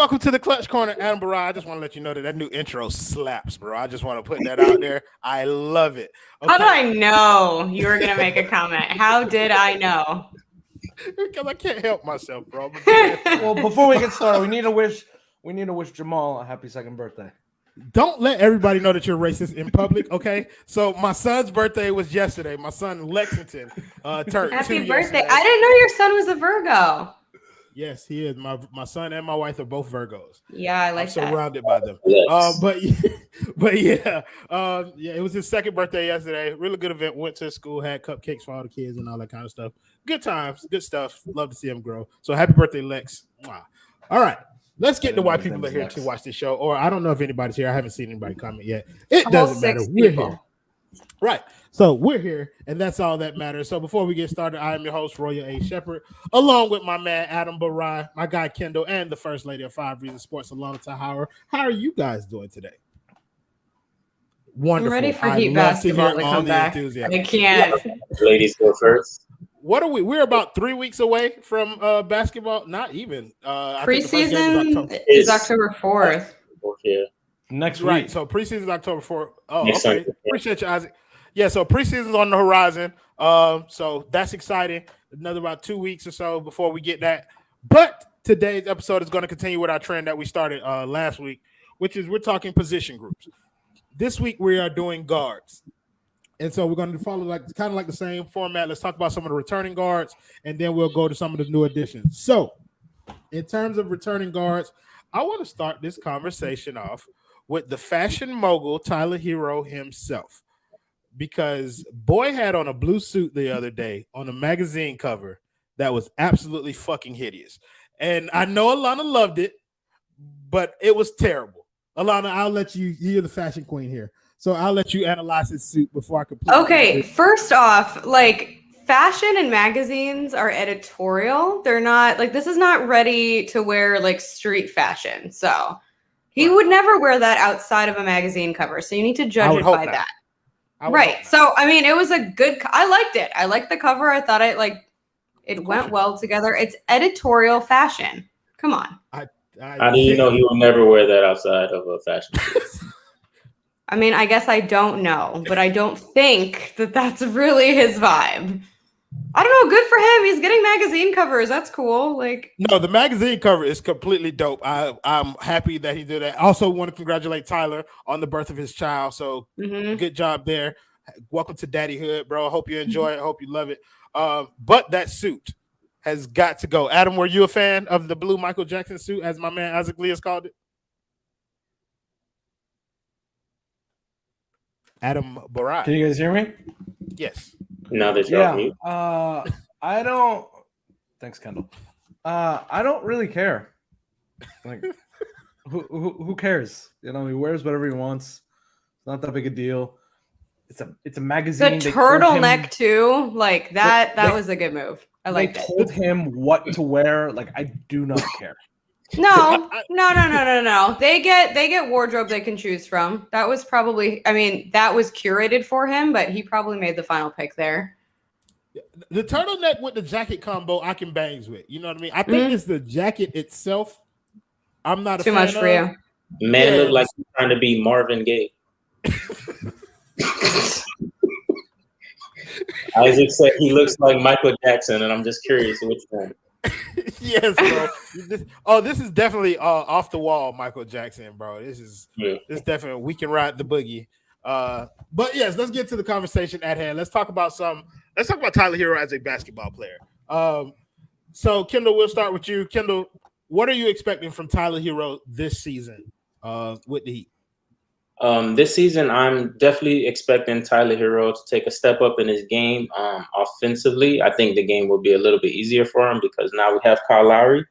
welcome to the Clutch Corner, Adam Barra. I just want to let you know that new intro slaps, bro. I just want to put that out there. I love it. Okay. How did I know you were gonna make a comment? How did I know? Because I can't help myself, bro. Well, before we get started, we need to wish Jamal a happy second birthday. Don't let everybody know that you're racist in public, okay? So my son's birthday was yesterday. My son Lexington turned happy 2 birthday! Yesterday. I didn't know your son was a Virgo. Yes, he is. My son and my wife are both Virgos. Yeah, I like that. Surrounded by them. Yes. But yeah, it was his second birthday yesterday. Really good event. Went to school, had cupcakes for all the kids and all that kind of stuff. Good times, good stuff. Love to see him grow. So happy birthday, Lex. All right. Let's get to why people are here to watch this show. Or I don't know if anybody's here. I haven't seen anybody comment yet. It doesn't matter. We're here. Right. So we're here, and that's all that matters. So before we get started, I am your host, Royal A. Shepherd, along with my man, Adam Barai, my guy, Kendal, and the First Lady of 5 Reasons Sports, Allana. How are you guys doing today? Wonderful. I'm ready for Heat basketball to come back. I can't. Ladies go first. What are we? We're about 3 weeks away from basketball. Not even. Preseason is October 4th. Yeah. Next week. Right. So preseason is October 4th. Oh, Next okay. Sunday. Appreciate you, Isaac. Yeah, so preseason's on the horizon. So that's exciting. Another about 2 weeks or so before we get that. But today's episode is going to continue with our trend that we started last week, which is we're talking position groups. This week we are doing guards. And so we're going to follow kind of like the same format. Let's talk about some of the returning guards, and then we'll go to some of the new additions. So in terms of returning guards, I want to start this conversation off with the fashion mogul, Tyler Hero himself. Because boy had on a blue suit the other day on a magazine cover that was absolutely fucking hideous. And I know Allana loved it, but it was terrible. Allana, I'll let you're the fashion queen here. So I'll let you analyze his suit before I complete. Okay, first off, fashion and magazines are editorial. They're not this is not ready to wear street fashion. So he would never wear that outside of a magazine cover. So you need to judge it by that. Right. So I mean, it was a good. I liked it. I liked the cover. I thought it went well together. It's editorial fashion. Come on. How do you know he will never wear that outside of a fashion piece? I mean, I guess I don't know, but I don't think that that's really his vibe. I don't know. Good for him. He's getting magazine covers. That's cool. No, the magazine cover is completely dope. I'm happy that he did that. I also want to congratulate Tyler on the birth of his child. So good job there. Welcome to Daddyhood, bro. I hope you enjoy it. I hope you love it. But that suit has got to go. Adam, were you a fan of the blue Michael Jackson suit, as my man Isaac Lee has called it? Adam Barai. Can you guys hear me? Yes. Now that you're off mute. I don't. Thanks, Kendal. I don't really care. Who cares? He wears whatever he wants. It's not that big a deal. It's a magazine. The turtleneck too. That was a good move. I liked it. They told him what to wear. I do not care. No. They get wardrobe they can choose from. That was probably, that was curated for him, but he probably made the final pick there. The turtleneck with the jacket combo, I can bangs with. You know what I mean? I think it's the jacket itself. I'm not too much for you. Man, look like he's trying to be Marvin Gaye. Isaac said he looks like Michael Jackson, and I'm just curious which one. Yes, bro. This is definitely off the wall, Michael Jackson, bro. This is definitely we can ride the boogie. But yes, let's get to the conversation at hand. Let's talk about Tyler Hero as a basketball player. So Kendal, we'll start with you. Kendal, what are you expecting from Tyler Hero this season with the Heat? This season, I'm definitely expecting Tyler Hero to take a step up in his game offensively. I think the game will be a little bit easier for him because now we have Kyle Lowry.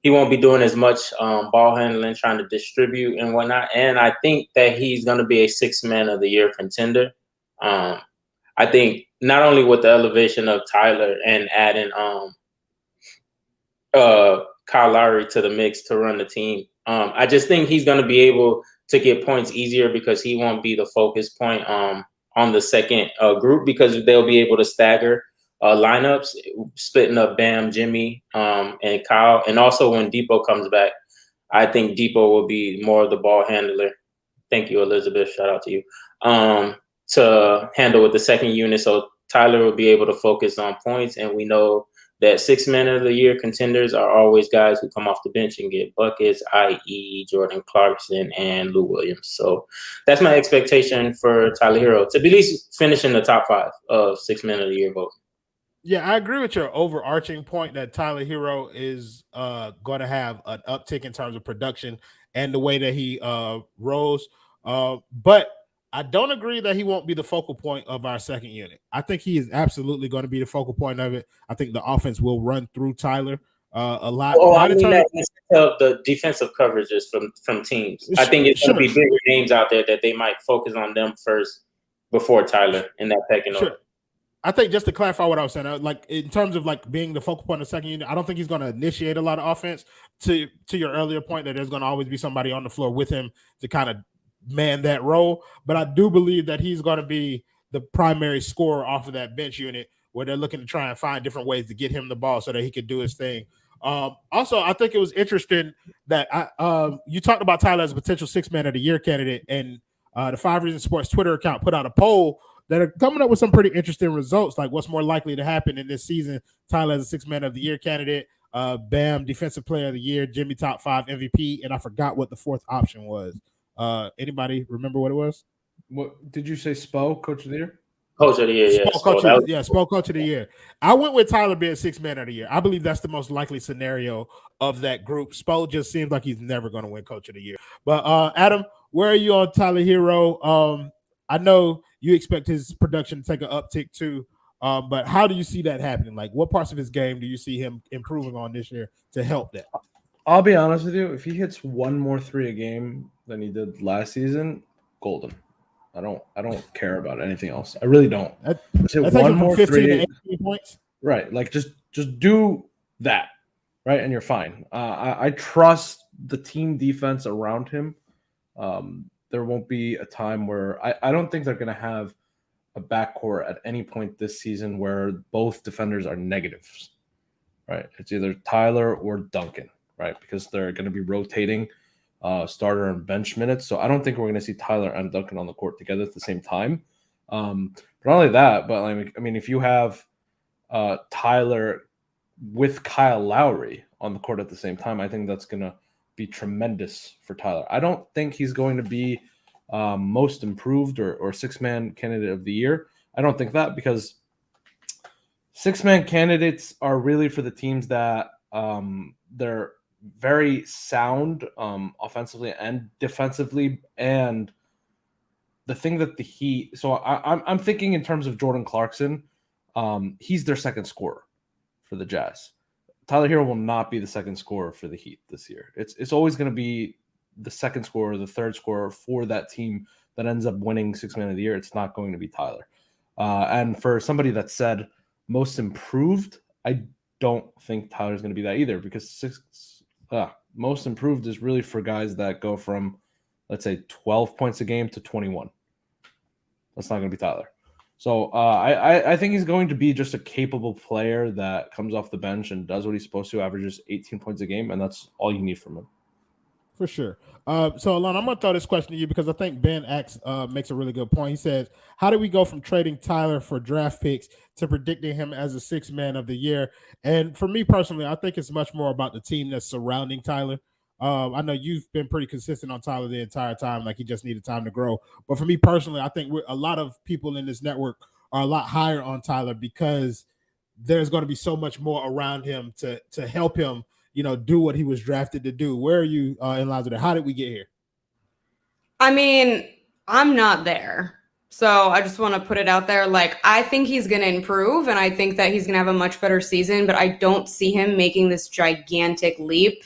He won't be doing as much ball handling, trying to distribute and whatnot. And I think that he's going to be a 6th man of the year contender. I think not only with the elevation of Tyler and adding Kyle Lowry to the mix to run the team, I just think he's going to be able to get points easier because he won't be the focus point on the second group because they'll be able to stagger lineups, splitting up Bam, Jimmy, and Kyle. And also when Depot comes back, I think Depot will be more of the ball handler. Thank you, Elizabeth. Shout out to you. To handle with the second unit. So Tyler will be able to focus on points. And we know that 6 men of the year contenders are always guys who come off the bench and get buckets, i.e. Jordan Clarkson and Lou Williams. So that's my expectation for Tyler Hero to be at least finish in the top 5 of 6 men of the year vote. Yeah, I agree with your overarching point that Tyler Hero is going to have an uptick in terms of production and the way that he rose. But I don't agree that he won't be the focal point of our second unit. I think he is absolutely going to be the focal point of it. I think the offense will run through Tyler a lot. Well, I mean that of the defensive coverages from teams. I think it's going to be bigger names out there that they might focus on them first before Tyler in that pecking order. I think just to clarify what I was saying, like in terms of like being the focal point of the second unit, I don't think he's going to initiate a lot of offense. To your earlier point that there's going to always be somebody on the floor with him to kind of man that role. But I do believe that he's going to be the primary scorer off of that bench unit where they're looking to try and find different ways to get him the ball so that he could do his thing. Also, I think it was interesting that you talked about Tyler as a potential 6 man of the year candidate, and the 5 Reasons Sports Twitter account put out a poll that are coming up with some pretty interesting results, like what's more likely to happen in this season. Tyler as a 6 man of the year candidate, Bam defensive player of the year, Jimmy top 5 MVP, and I forgot what the 4th option was. Anybody remember what it was? What did you say? Spo, coach of the year? Coach of the year, yeah. Spo coach of the year. I went with Tyler being 6 man of the year. I believe that's the most likely scenario of that group. Spo just seems like he's never going to win coach of the year. But Adam, where are you on Tyler Hero? I know you expect his production to take an uptick too, but how do you see that happening? Like, what parts of his game do you see him improving on this year to help that? I'll be honest with you. If he hits one more 3 a game than he did last season, golden. I don't care about anything else. I really don't. Just hit one more 15 to 18 points. Right. Like just do that. Right. And you're fine. I trust the team defense around him. There won't be a time where I don't think they're going to have a backcourt at any point this season where both defenders are negatives, right? It's either Tyler or Duncan, right? Because they're going to be rotating starter and bench minutes. So I don't think we're going to see Tyler and Duncan on the court together at the same time. But not only that, but I mean, if you have Tyler with Kyle Lowry on the court at the same time, I think that's going to be tremendous for Tyler. I don't think he's going to be most improved or 6-man candidate of the year. I don't think that, because 6-man candidates are really for the teams that they're very sound offensively and defensively. And the thing that the Heat, so I'm thinking in terms of Jordan Clarkson, he's their second scorer for the Jazz. Tyler Hero will not be the second scorer for the Heat this year. It's always going to be the second scorer, the third scorer for that team that ends up winning 6-man of the year. It's not going to be Tyler. And for somebody that said most improved, I don't think Tyler's going to be that either, because most improved is really for guys that go from, let's say, 12 points a game to 21. That's not going to be Tyler. So I think he's going to be just a capable player that comes off the bench and does what he's supposed to, averages 18 points a game, and that's all you need from him. For sure. So, Allana, I'm going to throw this question to you because I think Ben X makes a really good point. He says, how do we go from trading Tyler for draft picks to predicting him as a 6-man of the year? And for me personally, I think it's much more about the team that's surrounding Tyler. I know you've been pretty consistent on Tyler the entire time, like he just needed time to grow. But for me personally, I think a lot of people in this network are a lot higher on Tyler because there's going to be so much more around him to help him, do what he was drafted to do. Where are you in lines with that? How did we get here? I mean, I'm not there. So I just want to put it out there. Like, I think he's going to improve, and I think that he's going to have a much better season, but I don't see him making this gigantic leap.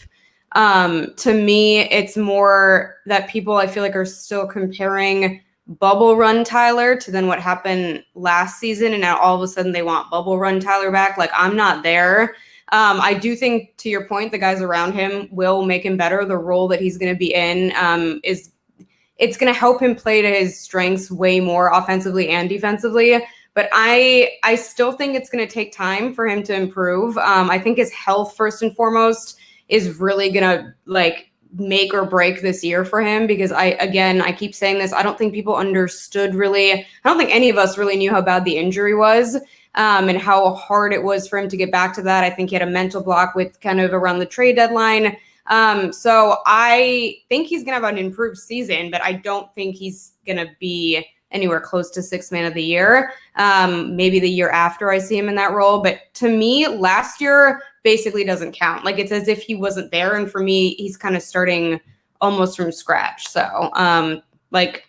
To me, it's more that people, I feel like, are still comparing bubble run Tyler to then what happened last season, and now all of a sudden they want bubble run Tyler back. Like, I'm not there. I do think, to your point, the guys around him will make him better. The role that he's going to be in it's going to help him play to his strengths way more offensively and defensively. But I still think it's going to take time for him to improve. I think his health, first and foremost, is really going to make or break this year for him, because I keep saying this. I don't think people understood really. I don't think any of us really knew how bad the injury was and how hard it was for him to get back to that. I think he had a mental block with kind of around the trade deadline. So I think he's going to have an improved season, but I don't think he's going to be anywhere close to sixth man of the year. Maybe the year after I see him in that role. But to me, last year basically doesn't count. Like, it's as if he wasn't there. And for me, he's kind of starting almost from scratch. So like,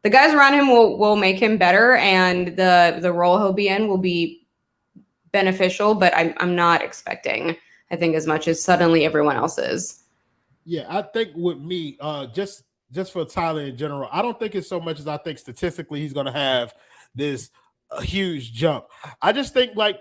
the guys around him will make him better, and the role he'll be in will be beneficial, but I'm not expecting, I think, as much as suddenly everyone else is. Yeah, I think with me, just for Tyler in general, I don't think it's so much as I think statistically he's going to have this huge jump. I just think, like,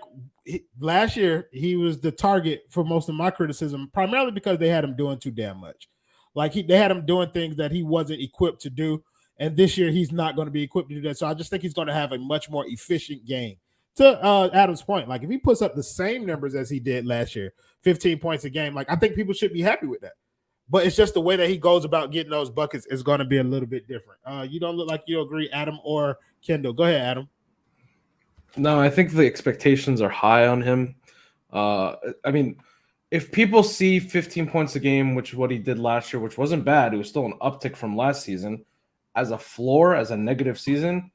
last year he was the target for most of my criticism, primarily because they had him doing too damn much. Like, they had him doing things that he wasn't equipped to do, and this year he's not going to be equipped to do that. So I just think he's going to have a much more efficient game. To Adam's point, like, if he puts up the same numbers as he did last year, 15 points a game, like, I think people should be happy with that. But it's just the way that he goes about getting those buckets is going to be a little bit different. You don't look like you agree, Adam or Kendal. Go ahead, Adam. No, I think the expectations are high on him. I mean, if people see 15 points a game, which is what he did last year, which wasn't bad, it was still an uptick from last season, as a floor, as a negative season,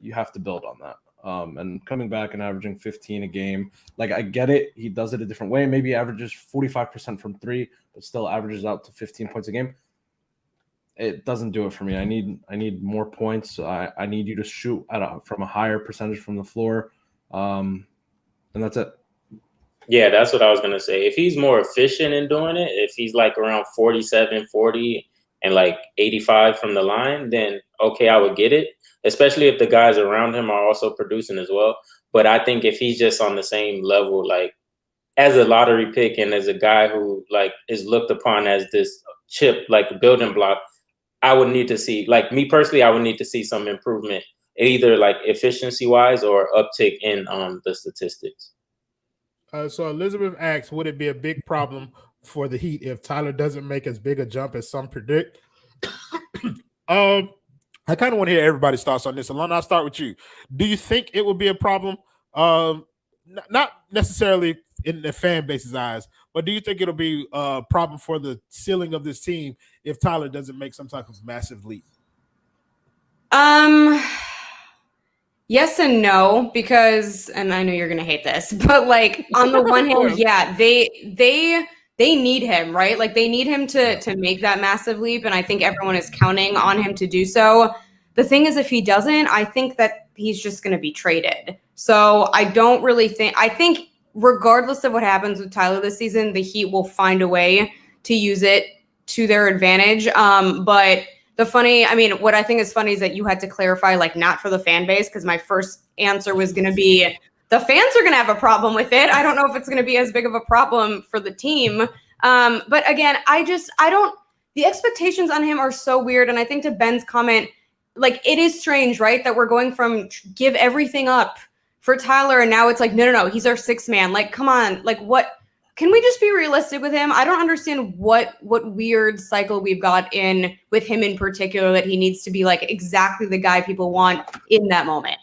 you have to build on that. And coming back and averaging 15 a game, like, I get it. He does it a different way. Maybe he averages 45% from three, but still averages out to 15 points a game. It doesn't do it for me. I need more points. I need you to shoot from a higher percentage from the floor. And that's it. Yeah, that's what I was going to say. If he's more efficient in doing it, if he's like around 47, 40, and like 85 from the line, then okay, I would get it, especially if the guys around him are also producing as well. But I think if he's just on the same level, like, as a lottery pick and as a guy who, like, is looked upon as this chip, like, building block, I would need to see, like, me personally, I would need to see some improvement, either like efficiency wise or uptick in the statistics. So Elizabeth asks, would it be a big problem for the Heat if Tyler doesn't make as big a jump as some predict? I kind of want to hear everybody's thoughts on this. Allana, I'll start with you. Do you think it would be a problem? Not necessarily in the fan base's eyes, but do you think it'll be a problem for the ceiling of this team if Tyler doesn't make some type of massive leap? Yes and no, because, and I know you're gonna hate this, but, like, on the one hand, yeah, they need him, right? Like, they need him to make that massive leap, and I think everyone is counting on him to do so. The thing is, if he doesn't, I think that he's just going to be traded. So I don't really think – I think regardless of what happens with Tyler this season, the Heat will find a way to use it to their advantage. But what I think is funny is that you had to clarify, like, not for the fan base, because my first answer was going to be – the fans are going to have a problem with it. I don't know if it's going to be as big of a problem for the team. But again, the expectations on him are so weird. And I think to Ben's comment, like, it is strange, right? That we're going from give everything up for Tyler. And now it's like, no, he's our sixth man. Like, come on. Like, what, can we just be realistic with him? I don't understand what weird cycle we've got in with him in particular, that he needs to be, like, exactly the guy people want in that moment.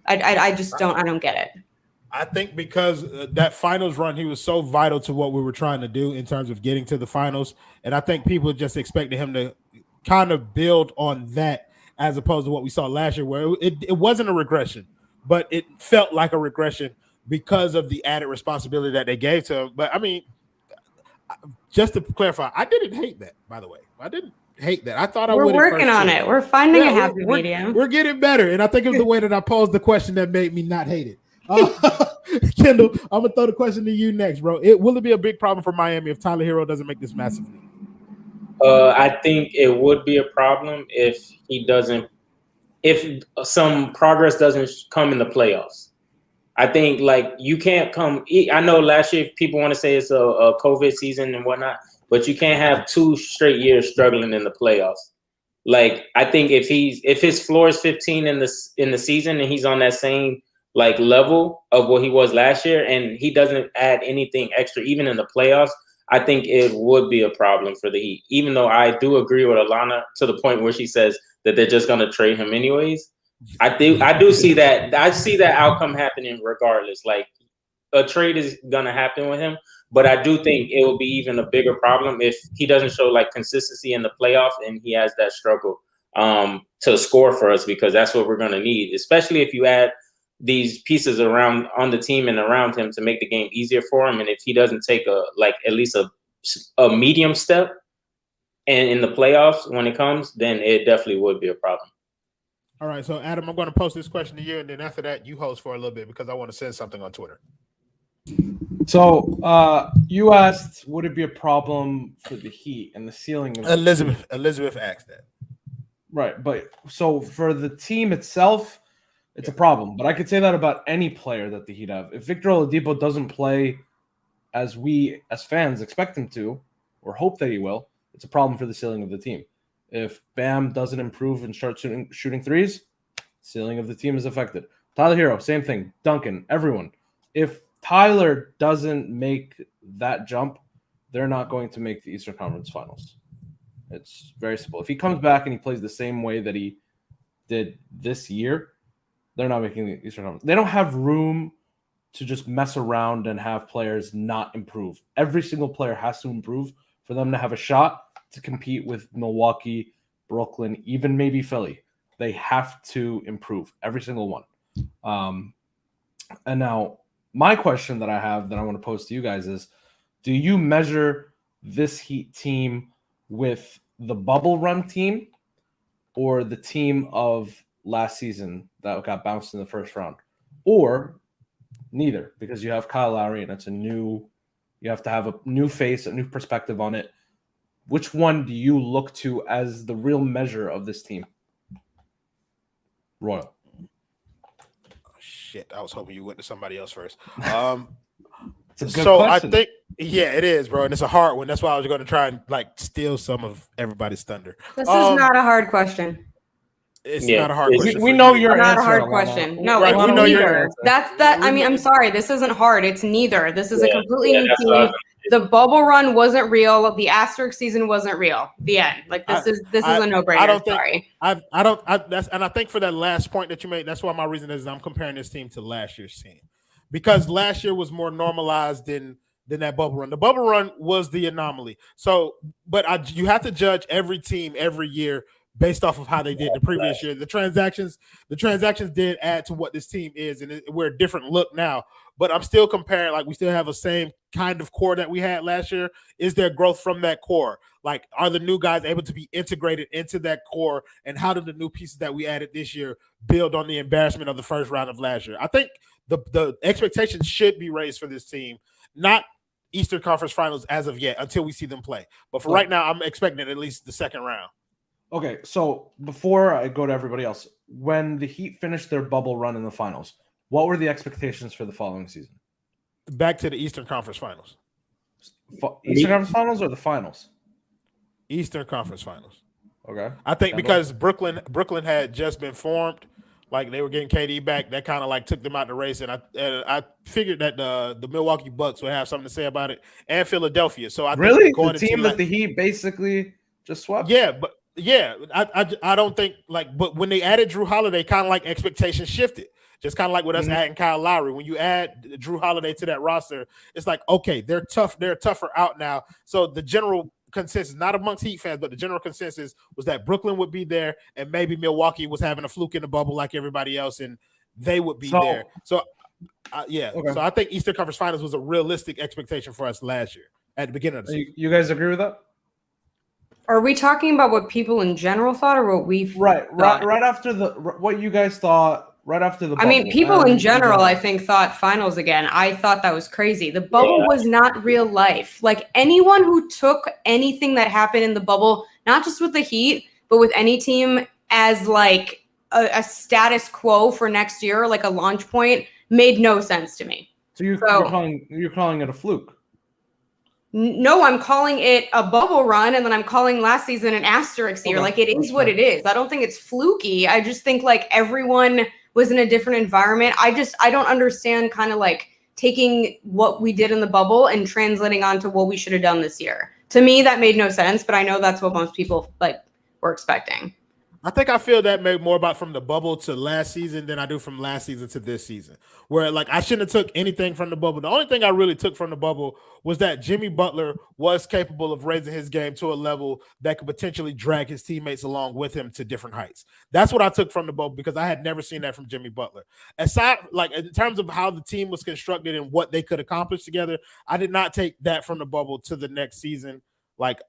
I just don't get it. I think because that finals run, he was so vital to what we were trying to do in terms of getting to the finals. And I think people just expected him to kind of build on that as opposed to what we saw last year, where it wasn't a regression, but it felt like a regression because of the added responsibility that they gave to him. But I mean, just to clarify, I didn't hate that, by the way. I didn't hate that. I thought I would. We're working on it. We're finding a happy medium. We're getting better. And I think it was the way that I posed the question that made me not hate it. Kendal, I'm going to throw the question to you next, bro. Will it be a big problem for Miami if Tyler Hero doesn't make this massive leap? I think it would be a problem if some progress doesn't come in the playoffs. I think, like, you can't come. I know last year people want to say it's a COVID season and whatnot, but you can't have 2 straight years struggling in the playoffs. Like, I think if his floor is 15 in the season and he's on that same, like, level of what he was last year, and he doesn't add anything extra even in the playoffs, I think it would be a problem for the Heat. Even though I do agree with Allana to the point where she says that they're just going to trade him anyways. I do see that. I see that outcome happening regardless. Like a trade is going to happen with him, but I do think it will be even a bigger problem if he doesn't show like consistency in the playoffs and he has that struggle to score for us, because that's what we're going to need, especially if you add these pieces around on the team and around him to make the game easier for him. And if he doesn't take at least a medium step and in the playoffs when it comes, then it definitely would be a problem. All right, so Adam, I'm going to post this question to you, and then after that, you host for a little bit because I want to send something on Twitter. So you asked, would it be a problem for the Heat and the ceiling of Elizabeth asked that. Right, but so for the team itself, it's a problem. But I could say that about any player that the Heat have. If Victor Oladipo doesn't play as we as fans expect him to, or hope that he will, it's a problem for the ceiling of the team. If Bam doesn't improve and start shooting threes, ceiling of the team is affected. Tyler Hero, same thing. Duncan, everyone. If Tyler doesn't make that jump, they're not going to make the Eastern Conference Finals. It's very simple. If he comes back and he plays the same way that he did this year, they're not making the Eastern Conference. They don't have room to just mess around and have players not improve. Every single player has to improve for them to have a shot to compete with Milwaukee, Brooklyn, even maybe Philly. They have to improve, every single one. And now my question that I have that I want to pose to you guys is, do you measure this Heat team with the bubble run team or the team of last season that got bounced in the first round, or neither? Because you have Kyle Lowry and it's you have to have a new face, a new perspective on it. Which one do you look to as the real measure of this team? Royal. Shit, I was hoping you went to somebody else first. It's a good question. I think, yeah, it is, bro, and it's a hard one. That's why I was going to try and steal some of everybody's thunder. This is not a hard question. It's not a hard question. We know your not answer. a hard question. No, right, it's we know your neither. answer. That's that. I mean, I'm sorry. This isn't hard. It's neither. This is a completely new that's team. The bubble run wasn't real. The asterisk season wasn't real. The end. This is a no-brainer. I don't think, sorry. I think for that last point that you made, that's why my reason is I'm comparing this team to last year's team, because last year was more normalized than that bubble run. The bubble run was the anomaly. So, but you have to judge every team every year based off of how they did the previous year. The transactions did add to what this team is, and we're a different look now. But I'm still comparing, we still have the same kind of core that we had last year. Is there growth from that core? Are the new guys able to be integrated into that core? And how do the new pieces that we added this year build on the embarrassment of the first round of last year? I think the expectations should be raised for this team, not Eastern Conference Finals as of yet, until we see them play. But for right now, I'm expecting at least the second round. Okay, so before I go to everybody else, when the Heat finished their bubble run in the finals, what were the expectations for the following season? Back to the Eastern Conference Finals. Eastern Conference Finals or the finals? Eastern Conference Finals. Okay. I think because Brooklyn had just been formed, they were getting KD back, that kind of took them out the race, and I figured that the Milwaukee Bucks would have something to say about it, and Philadelphia. So I think going the team that the Heat basically just swept. Yeah, but I don't think but when they added Drew Holiday, kind of expectations shifted. Just kind of like with us adding Kyle Lowry. When you add Drew Holiday to that roster, it's okay, they're tough. They're tougher out now. So the general consensus, not amongst Heat fans, but the general consensus was that Brooklyn would be there, and maybe Milwaukee was having a fluke in the bubble like everybody else, and they would be there. So, So I think Eastern Conference Finals was a realistic expectation for us last year at the beginning of the season. You guys agree with that? Are we talking about what people in general thought, or what we right after what you guys thought? Right after the bubble. I mean, people in general, I think, thought finals again. I thought that was crazy. The bubble was not real life. Anyone who took anything that happened in the bubble, not just with the Heat, but with any team as a status quo for next year, a launch point, made no sense to me. So you're calling it a fluke? No, I'm calling it a bubble run, and then I'm calling last season an asterisk year. It is what it is. I don't think it's fluky. I just think everyone was in a different environment. I don't understand kind of taking what we did in the bubble and translating onto what we should have done this year. To me, that made no sense, but I know that's what most people were expecting. I think I feel that maybe more about from the bubble to last season than I do from last season to this season. Where I shouldn't have took anything from the bubble. The only thing I really took from the bubble was that Jimmy Butler was capable of raising his game to a level that could potentially drag his teammates along with him to different heights. That's what I took from the bubble because I had never seen that from Jimmy Butler. Aside, in terms of how the team was constructed and what they could accomplish together, I did not take that from the bubble to the next season. But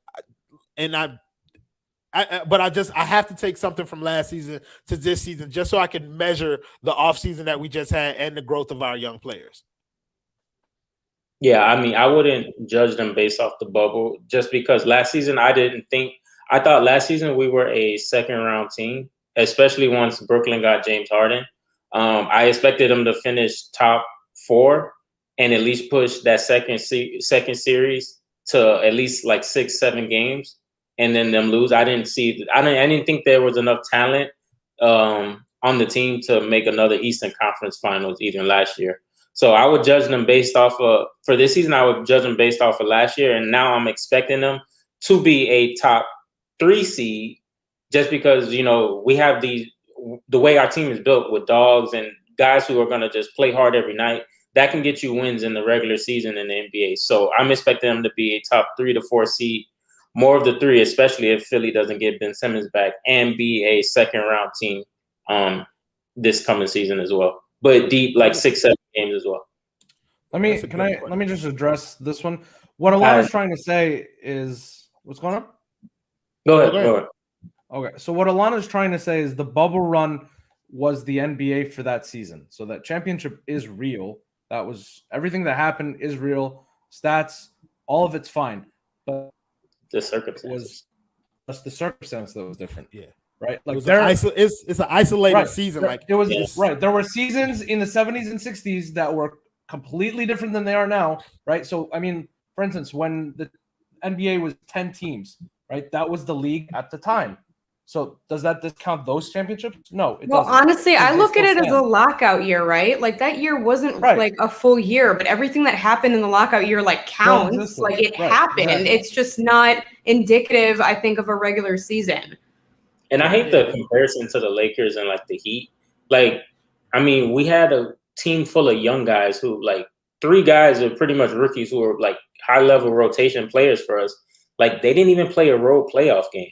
I have to take something from last season to this season just so I can measure the offseason that we just had and the growth of our young players. Yeah, I mean, I wouldn't judge them based off the bubble just because last season I thought last season we were a second-round team, especially once Brooklyn got James Harden. I expected them to finish top 4 and at least push that second series to at least 6-7 games. And then them lose. I didn't think there was enough talent on the team to make another Eastern Conference Finals even last year. So I would judge them based off of for this season. I would judge them based off of last year, and now I'm expecting them to be a top 3 seed, just because we have the way our team is built with dogs and guys who are going to just play hard every night. That can get you wins in the regular season in the NBA. So I'm expecting them to be a top 3 to 4 seed. More of the 3, especially if Philly doesn't get Ben Simmons back, and be a second-round team this coming season as well. But deep, 6-7 games as well. Let me just address this one. What Allana's trying to say is what's going on? Go ahead. Okay, so what Allana's trying to say is the bubble run was the NBA for that season. So that championship is real. That was everything that happened is real. Stats, all of it's fine. But the circumstances. That's the circumstance that was different. Yeah. Right. It's an isolated season. It was right. There were seasons in the 70s and 60s that were completely different than they are now. Right. So I mean, for instance, when the NBA was 10 teams, right? That was the league at the time. So does that discount those championships? No, it doesn't. Honestly, I look at it as a lockout year, right? That year wasn't a full year, but everything that happened in the lockout year counts. It happened. Exactly. It's just not indicative, I think, of a regular season. And I hate the comparison to the Lakers and the Heat. We had a team full of young guys who 3 guys are pretty much rookies who are high level rotation players for us. They didn't even play a road playoff game.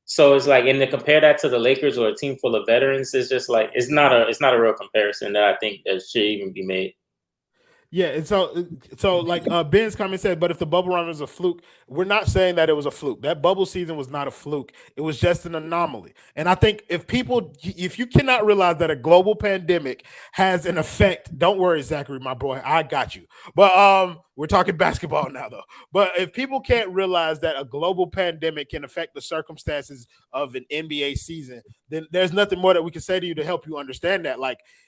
So it's and to compare that to the Lakers or a team full of veterans, it's just it's not a real comparison that I think that should even be made. Yeah, and so Ben's comment said, but if the bubble run was a fluke, we're not saying that it was a fluke. That bubble season was not a fluke. It was just an anomaly. And I think if you cannot realize that a global pandemic has an effect, don't worry, Zachary, my boy, I got you. But we're talking basketball now, though. But if people can't realize that a global pandemic can affect the circumstances of an NBA season, then there's nothing more that we can say to you to help you understand that.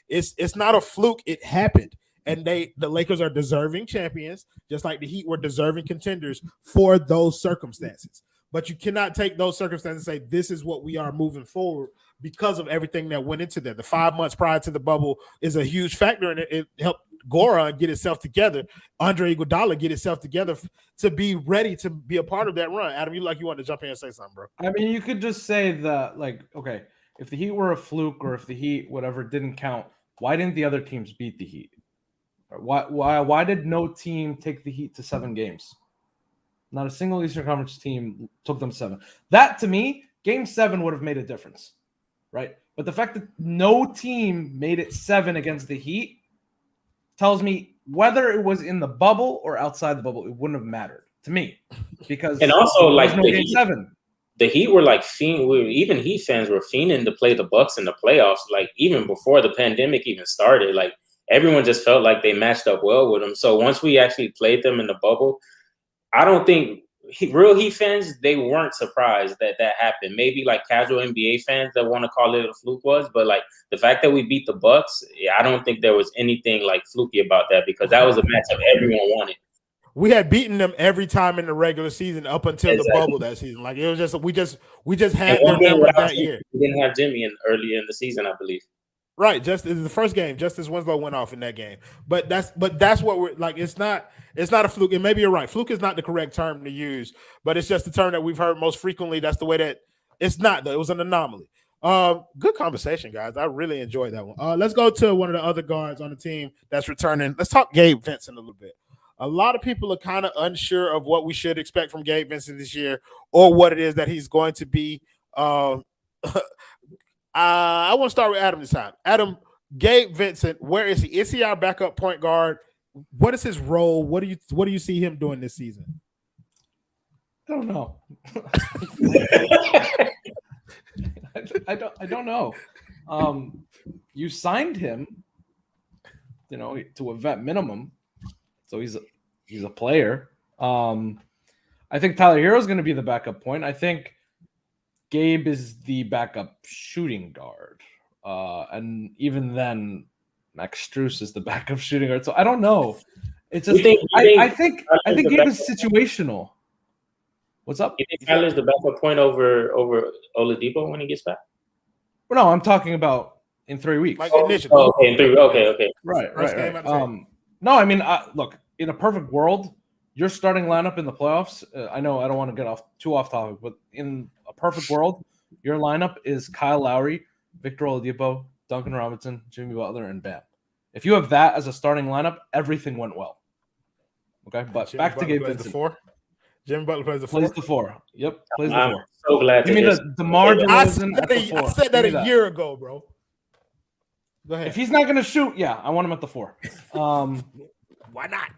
It's not a fluke. It happened. And the Lakers are deserving champions, just like the Heat were deserving contenders for those circumstances. But you cannot take those circumstances and say, this is what we are moving forward because of everything that went into that. The 5 months prior to the bubble is a huge factor, and it helped Goran get itself together, Andre Iguodala get itself together to be ready to be a part of that run. Adam, you want to jump in and say something, bro. I mean, you could just say that, okay, if the Heat were a fluke or if the Heat, whatever, didn't count, why didn't the other teams beat the Heat? Why did no team take the Heat to 7 games? Not a single Eastern Conference team took them 7. That, to me, Game 7 would have made a difference, right? But the fact that no team made it 7 against the Heat tells me whether it was in the bubble or outside the bubble, it wouldn't have mattered to me. Because and also, no Game 7. The Heat were even Heat fans were fiending to play the Bucks in the playoffs, even before the pandemic even started. Everyone just felt like they matched up well with them. So once we actually played them in the bubble, I don't think real Heat fans, they weren't surprised that happened. Maybe casual NBA fans that want to call it a fluke was, but the fact that we beat the Bucks, I don't think there was anything fluky about that because that was a matchup everyone wanted. We had beaten them every time in the regular season up until the bubble that season. It was just we just had their number that year. We didn't have Jimmy earlier in the season, I believe. Right, just it's the first game. Justice Winslow went off in that game, but that's what we're like. It's not a fluke. And maybe you're right. Fluke is not the correct term to use, but it's just the term that we've heard most frequently. That's the way that it's not. Though it was an anomaly. Good conversation, guys. I really enjoyed that one. Let's go to one of the other guards on the team that's returning. Let's talk Gabe Vincent a little bit. A lot of people are kind of unsure of what we should expect from Gabe Vincent this year, or what it is that he's going to be. I want to start with Adam this time. Adam, Gabe Vincent, where is he? Is he our backup point guard? What is his role? What do you see him doing this season? I don't know. I don't know. You signed him, to a vet minimum, so he's a player. I think Tyler Hero is going to be the backup point. I think Gabe is the backup shooting guard, and even then, Max Strus is the backup shooting guard. So I don't know. It's just I think Gabe is situational. What's up? You think Tyler's the backup point over Oladipo when he gets back? Well, no, I'm talking about in 3 weeks. Like initially. Oh, okay, in 3 weeks. Okay. Right. No, I mean, look, in a perfect world, your starting lineup in the playoffs, I know I don't want to get too off topic, but in a perfect world, your lineup is Kyle Lowry, Victor Oladipo, Duncan Robinson, Jimmy Butler, and Bam. If you have that as a starting lineup, everything went well. Okay, but Jimmy back to Butler Gabe plays Vincent. The 4. Jimmy Butler plays the 4. Plays the 4. Yep, plays the I'm 4. so glad Give me the DeMar DeRozan at the 4. I said that a year ago, bro. Go ahead. If he's not going to shoot, yeah, I want him at the 4. Why not?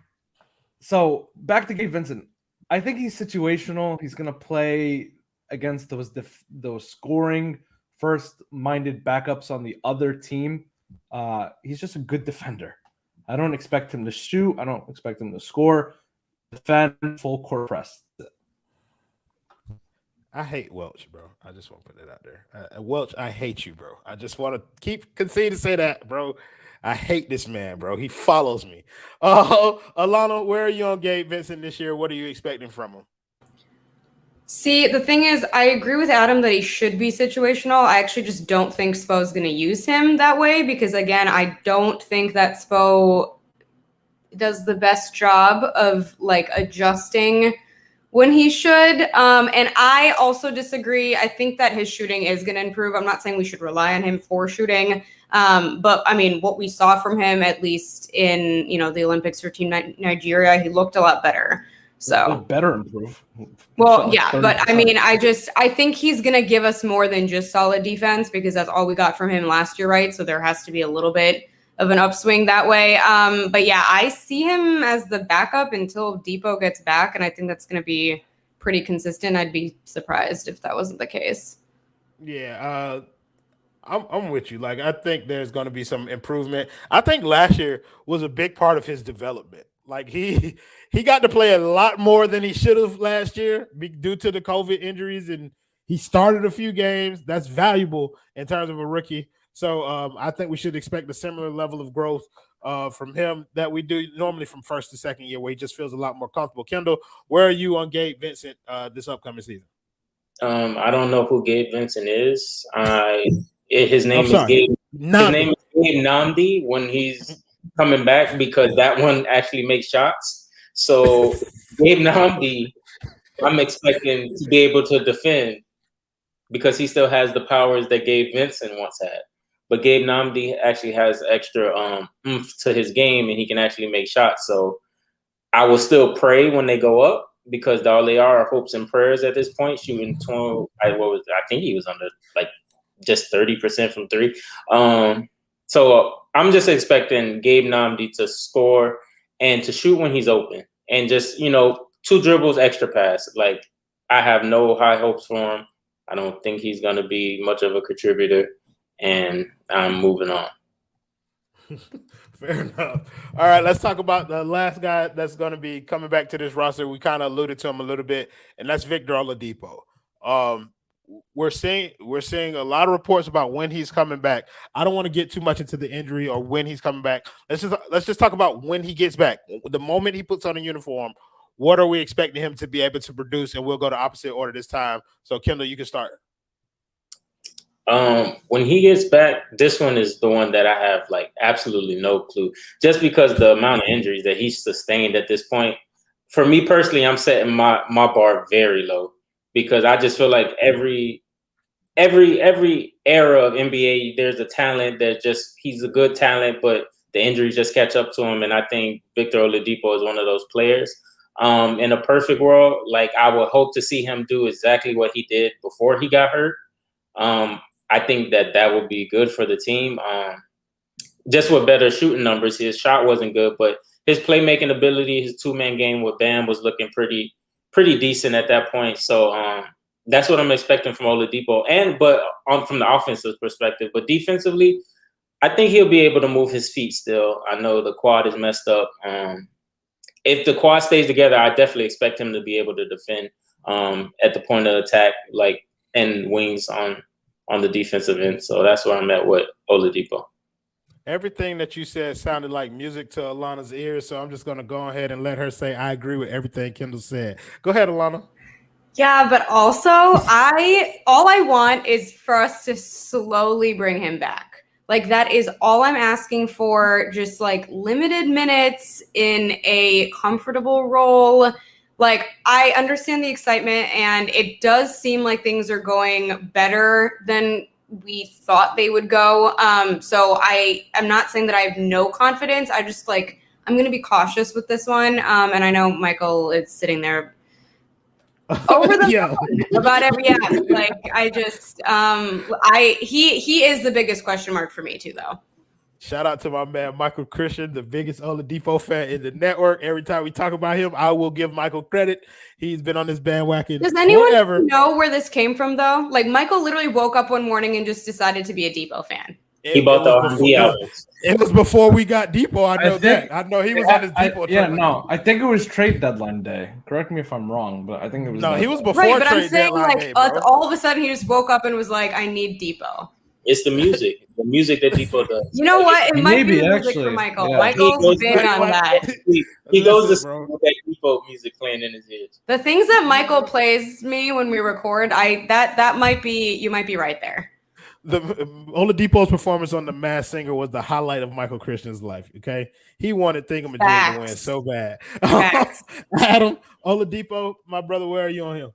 So back to Gabe Vincent. I think he's situational. He's going to play against those scoring first-minded backups on the other team. He's just a good defender. I don't expect him to shoot. I don't expect him to score. Defend, full court press. I hate Welch, bro. I just want to put it out there. Welch, I hate you, bro. I just want to continue to say that, bro. I hate this man, bro. He follows me. Allana, where are you on Gabe Vincent this year? What are you expecting from him? See, the thing is, I agree with Adam that he should be situational. I actually just don't think Spo's going to use him that way because, again, I don't think that Spo does the best job of adjusting when he should. And I also disagree. I think that his shooting is going to improve. I'm not saying we should rely on him for shooting. But I mean, what we saw from him, at least in, the Olympics for Team Nigeria, he looked a lot better. So better improve. Well, yeah, but I mean, I think he's going to give us more than just solid defense because that's all we got from him last year, right? So there has to be a little bit of an upswing that way. But yeah, I see him as the backup until Depot gets back, and I think that's going to be pretty consistent. I'd be surprised if that wasn't the case. Yeah, I'm with you. I think there's going to be some improvement. I think last year was a big part of his development. He got to play a lot more than he should have last year due to the COVID injuries, and he started a few games. That's valuable in terms of a rookie. So I think we should expect a similar level of growth from him that we do normally from first to second year, where he just feels a lot more comfortable. Kendall, where are you on Gabe Vincent this upcoming season? I don't know who Gabe Vincent is. His name is Gabe. Namdi. His name is Gabe Namdi when he's coming back because that one actually makes shots. So Gabe Namdi, I'm expecting to be able to defend because he still has the powers that Gabe Vincent once had. But Gabe Namdi actually has extra oomph to his game, and he can actually make shots. So I will still pray when they go up because all they are hopes and prayers at this point. Shooting 12, I think he was under just 30% from 3. So I'm just expecting Gabe Namdi to score and to shoot when he's open, and just 2 dribbles, extra pass. I have no high hopes for him. I don't think he's going to be much of a contributor. And I'm moving on. Fair enough. All right, let's talk about the last guy that's going to be coming back to this roster. We kind of alluded to him a little bit, and that's Victor Oladipo. We're seeing a lot of reports about when he's coming back. I don't want to get too much into the injury or when he's coming back. Let's just talk about when he gets back. The moment he puts on a uniform, what are we expecting him to be able to produce? And we'll go to opposite order this time. So, Kendall, you can start. When he gets back, this one is the one that I have like absolutely no clue. Just because the amount of injuries that he's sustained at this point. For me personally, I'm setting my bar very low because I just feel like every era of NBA, there's a talent that he's a good talent, but the injuries just catch up to him. And I think Victor Oladipo is one of those players. In a perfect world, like I would hope to see him do exactly what he did before he got hurt. I think that would be good for the team. Just with better shooting numbers, his shot wasn't good, but his playmaking ability, his 2-man game with Bam was looking pretty decent at that point. So that's what I'm expecting from Oladipo. But from the offensive perspective, but defensively, I think he'll be able to move his feet still. I know the quad is messed up. If the quad stays together, I definitely expect him to be able to defend at the point of attack, like and wings on the defensive end. So that's where I'm at with Oladipo. Everything that you said sounded like music to Allana's ears, so I'm just going to go ahead and let her say I agree with everything Kendal said. Go ahead, Allana. Yeah, but also all I want is for us to slowly bring him back. Like that is all I'm asking for, just like limited minutes in a comfortable role. Like I understand the excitement and it does seem like things are going better than we thought they would go. So I'm not saying that I have no confidence. I just I'm going to be cautious with this one. And I know Michael is sitting there over the phone about every he is the biggest question mark for me too, though. Shout out to my man Michael Christian, the biggest Oladipo fan in the network. Every time we talk about him, I will give Michael credit. He's been on this bandwagon. Does anyone know where this came from, though? Like Michael literally woke up one morning and just decided to be a Depot fan. He bought the R&B albums. It was before we got Depot. I know that. I know he was on his Depot. I think it was trade deadline day. Correct me if I'm wrong, but I think it was. No, he was before right, but trade I'm saying deadline day, all of a sudden he just woke up and was like, "I need Depot." It's the music that Depot does. You know what? It might be music actually for Michael. Yeah. Michael's big on that. He goes to school with that Depot music playing in his ears. The things that Michael plays me when we record, that might be, you might be right there. The Oladipo's performance on The Masked Singer was the highlight of Michael Christian's life. Okay, he wanted Thingamajig to win so bad. Adam Oladipo, my brother, where are you on him?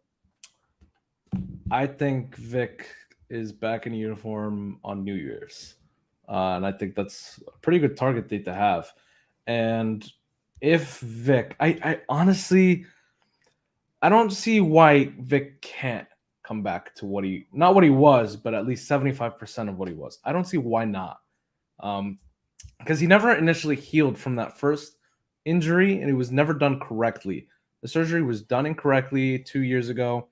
I think Vic is back in uniform on New Year's, and I think that's a pretty good target date to have. And if Vic, I honestly, I don't see why Vic can't come back to not what he was, but at least 75% of what he was. I don't see why not. Because he never initially healed from that first injury, and it was never done correctly. The surgery was done incorrectly 2 years ago,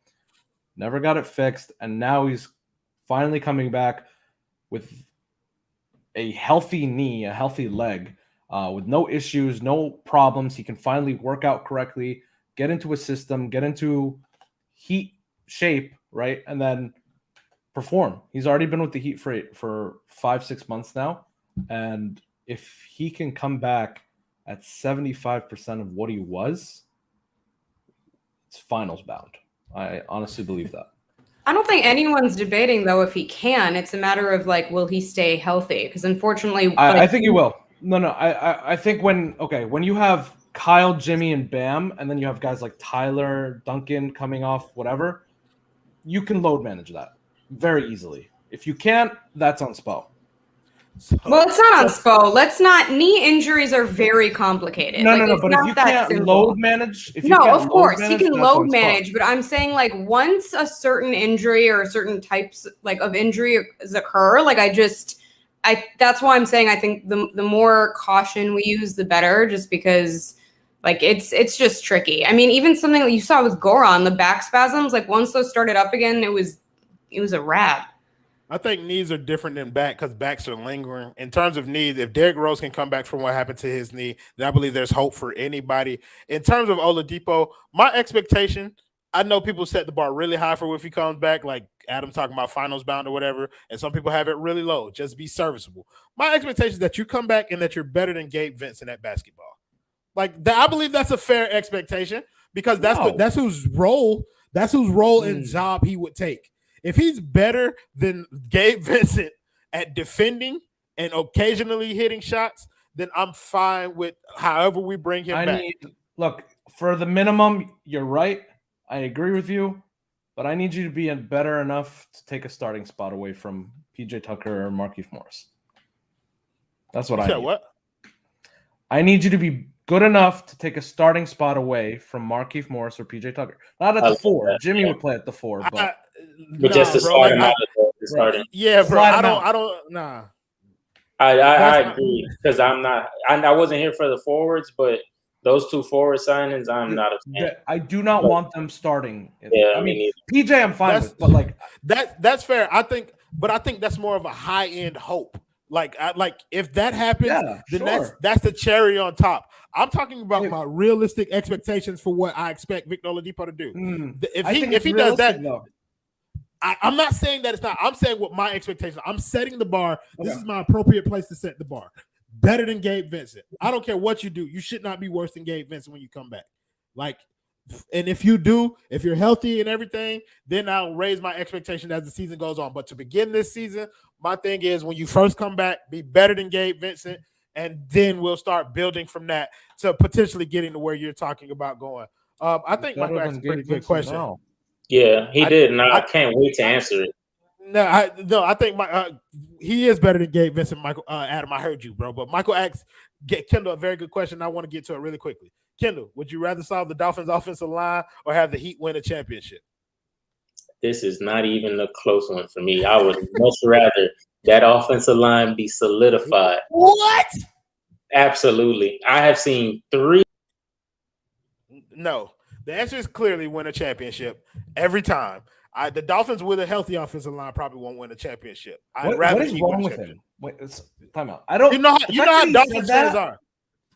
never got it fixed, and now he's finally coming back with a healthy knee, a healthy leg, with no issues, no problems. He can finally work out correctly, get into a system, get into Heat shape, right? And then perform. He's already been with the Heat for 5-6 months now. And if he can come back at 75% of what he was, it's finals bound. I honestly believe that. I don't think anyone's debating, though, if he can. It's a matter of, will he stay healthy? Because unfortunately... I think he will. No. I think when you have Kyle, Jimmy, and Bam, and then you have guys like Tyler, Duncan coming off whatever, you can load manage that very easily. If you can't, that's on Spo. Well, it's not on Spo. Knee injuries are very complicated. No. But if you can't load manage, of course he can load manage. But I'm saying once a certain injury or certain types of injuries occur, that's why I'm saying I think the more caution we use, the better. Just because it's just tricky. I mean, even something that you saw with Goran, the back spasms. Once those started up again, it was a wrap. I think knees are different than back because backs are lingering. In terms of knees, if Derrick Rose can come back from what happened to his knee, then I believe there's hope for anybody. In terms of Oladipo, my expectation, I know people set the bar really high for if he comes back, like Adam talking about finals bound or whatever, and some people have it really low, just be serviceable. My expectation is that you come back and that you're better than Gabe Vincent at basketball. I believe that's a fair expectation because that's whose role and job he would take. If he's better than Gabe Vincent at defending and occasionally hitting shots, then I'm fine with however we bring him back. Look, for the minimum, you're right. I agree with you, but I need you to be better enough to take a starting spot away from PJ Tucker or Markieff Morris. That's what I need. What? I need you to be good enough to take a starting spot away from Markieff Morris or PJ Tucker. Not at the 4. Jimmy would play at the 4, but just to start him out of the starting. Yeah, bro. I don't. Nah. I agree because I wasn't here for the forwards, but those 2 forward signings, I'm not a fan. I do not want them starting. Yeah, I mean, PJ, I'm fine with, but like that's fair. I think that's more of a high end hope. Like if that happens, then that's the cherry on top. I'm talking about my realistic expectations for what I expect Victor Oladipo to do. If he does that, I'm not saying that it's not. I'm saying what my expectations. I'm setting the bar. This is my appropriate place to set the bar. Better than Gabe Vincent. I don't care what you do. You should not be worse than Gabe Vincent when you come back. Like, and if you do, if you're healthy and everything, then I'll raise my expectation as the season goes on. But to begin this season, my thing is when you first come back, be better than Gabe Vincent, and then we'll start building from that to potentially getting to where you're talking about going. I think Michael asked a pretty good question. Now. Yeah, he did. And I can't wait to answer it. No, I think he is better than Gabe Vincent. Michael, Adam, I heard you, bro. But Michael asked Kendal a very good question. I want to get to it really quickly. Kendal, would you rather solve the Dolphins' offensive line or have the Heat win a championship? This is not even a close one for me. I would much rather that offensive line be solidified. What? Absolutely. I have seen 3. No, the answer is clearly win a championship every time. The Dolphins with a healthy offensive line probably won't win a championship. What is wrong with him? Wait, time out. I don't. You know how Dolphins fans are.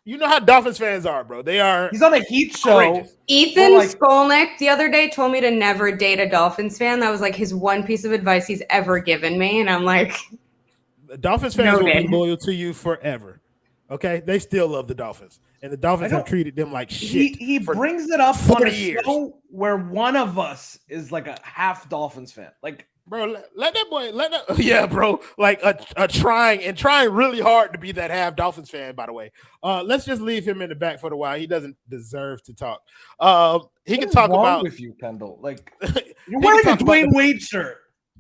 You know how Dolphins fans are, bro. They are. He's on a Heat show. Courageous. Ethan Skolnick the other day told me to never date a Dolphins fan. That was like his one piece of advice he's ever given me, and I'm like, the Dolphins fans will be loyal to you forever. Okay, they still love the Dolphins, and the Dolphins have treated them like shit. He brings it up 40 on a years. show where one of us is like a half Dolphins fan. Like, bro, let that boy, yeah, bro, like a trying really hard to be that half Dolphins fan. By the way, let's just leave him in the back for a while. He doesn't deserve to talk. He can talk about with you, Kendal. Like, you're wearing a Dwayne Wade shirt.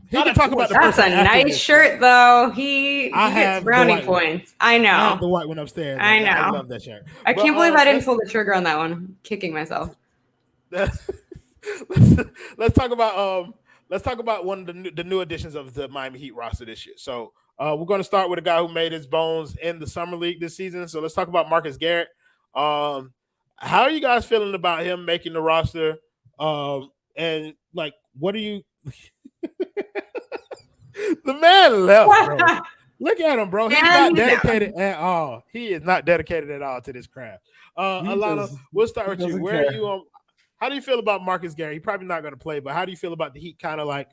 He can talk about the that's a nice shirt, though. He gets brownie points. I know. I have the white one upstairs. I know. I love that shirt. I can't believe I didn't pull the trigger on that one. I'm kicking myself. Let's talk about one of the new additions of the Miami Heat roster this year. So we're going to start with a guy who made his bones in the summer league this season. So let's talk about Marcus Garrett. How are you guys feeling about him making the roster? And like, what are you? The man left, bro. Look at him, bro. He's not dedicated at all. He is not dedicated at all to this craft. Allana, we'll start with you. Where are you? How do you feel about Marcus Garrett? He's probably not going to play, but how do you feel about the Heat kind of like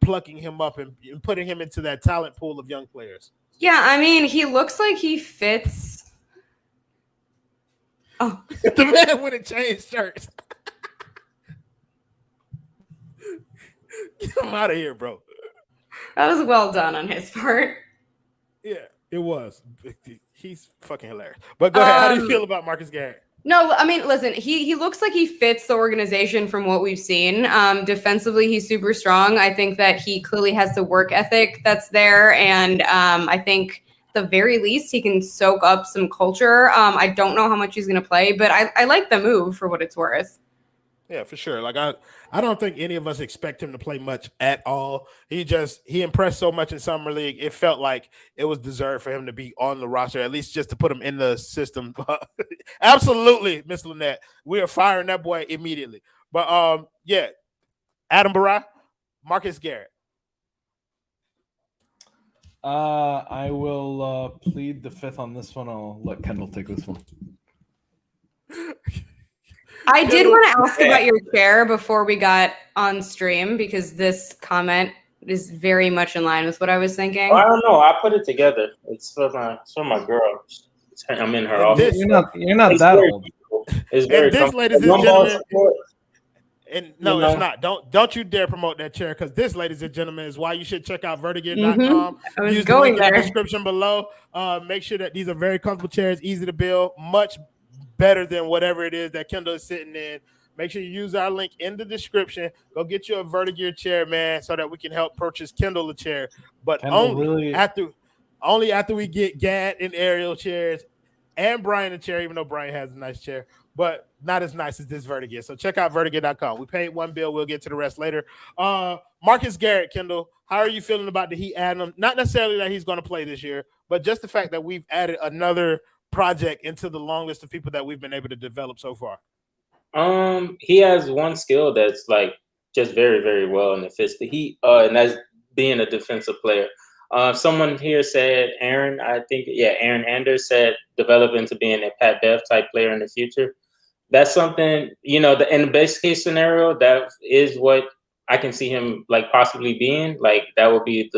plucking him up and putting him into that talent pool of young players? Yeah, I mean, he looks like he fits. Oh, the man went and changed shirts. Get him out of here, bro. That was well done on his part. Yeah, it was. He's fucking hilarious. But go ahead. How do you feel about Marcus Garrett? No, I mean, listen, he looks like he fits the organization from what we've seen. Defensively, he's super strong. I think that he clearly has the work ethic that's there. And I think at the very least, he can soak up some culture. I don't know how much he's going to play, but I like the move for what it's worth. Yeah, for sure. Like I don't think any of us expect him to play much at all. He impressed so much in summer league. It felt like it was deserved for him to be on the roster, at least just to put him in the system. Absolutely, Miss Lynette. We are firing that boy immediately. But yeah, Adam Barai, Marcus Garrett. I will plead the fifth on this one. I'll let Kendal take this one. I did want to ask about your chair before we got on stream because this comment is very much in line with what I was thinking. Well, I don't know. I put it together. It's for my girl. I'm in her office. You're not that old. It's very ladies and gentlemen, And no, it's not. Don't you dare promote that chair, because this, ladies and gentlemen, is why you should check out vertigear.com. I was Use going the link in there. the description below. Make sure that these are very comfortable chairs, easy to build, much better than whatever it is that Kendal is sitting in. Make sure you use our link in the description. Go get you a vertigear chair, man, so that we can help purchase Kendal a chair. But only after we get Gad and Ariel chairs and Brian a chair, even though Brian has a nice chair, but not as nice as this vertigear. So check out vertigear.com. We paid one bill. We'll get to the rest later. Marcus Garrett, Kendal, how are you feeling about the Heat adding him? Not necessarily that he's going to play this year, but just the fact that we've added another project into the long list of people that we've been able to develop so far. He has one skill that's like just very, very well, and it fits the Heat, and that's being a defensive player. Someone here said, Aaron Anders said, develop into being a Pat Bev type player in the future. That's something, in the best case scenario, that is what I can see him like possibly being. Like that would be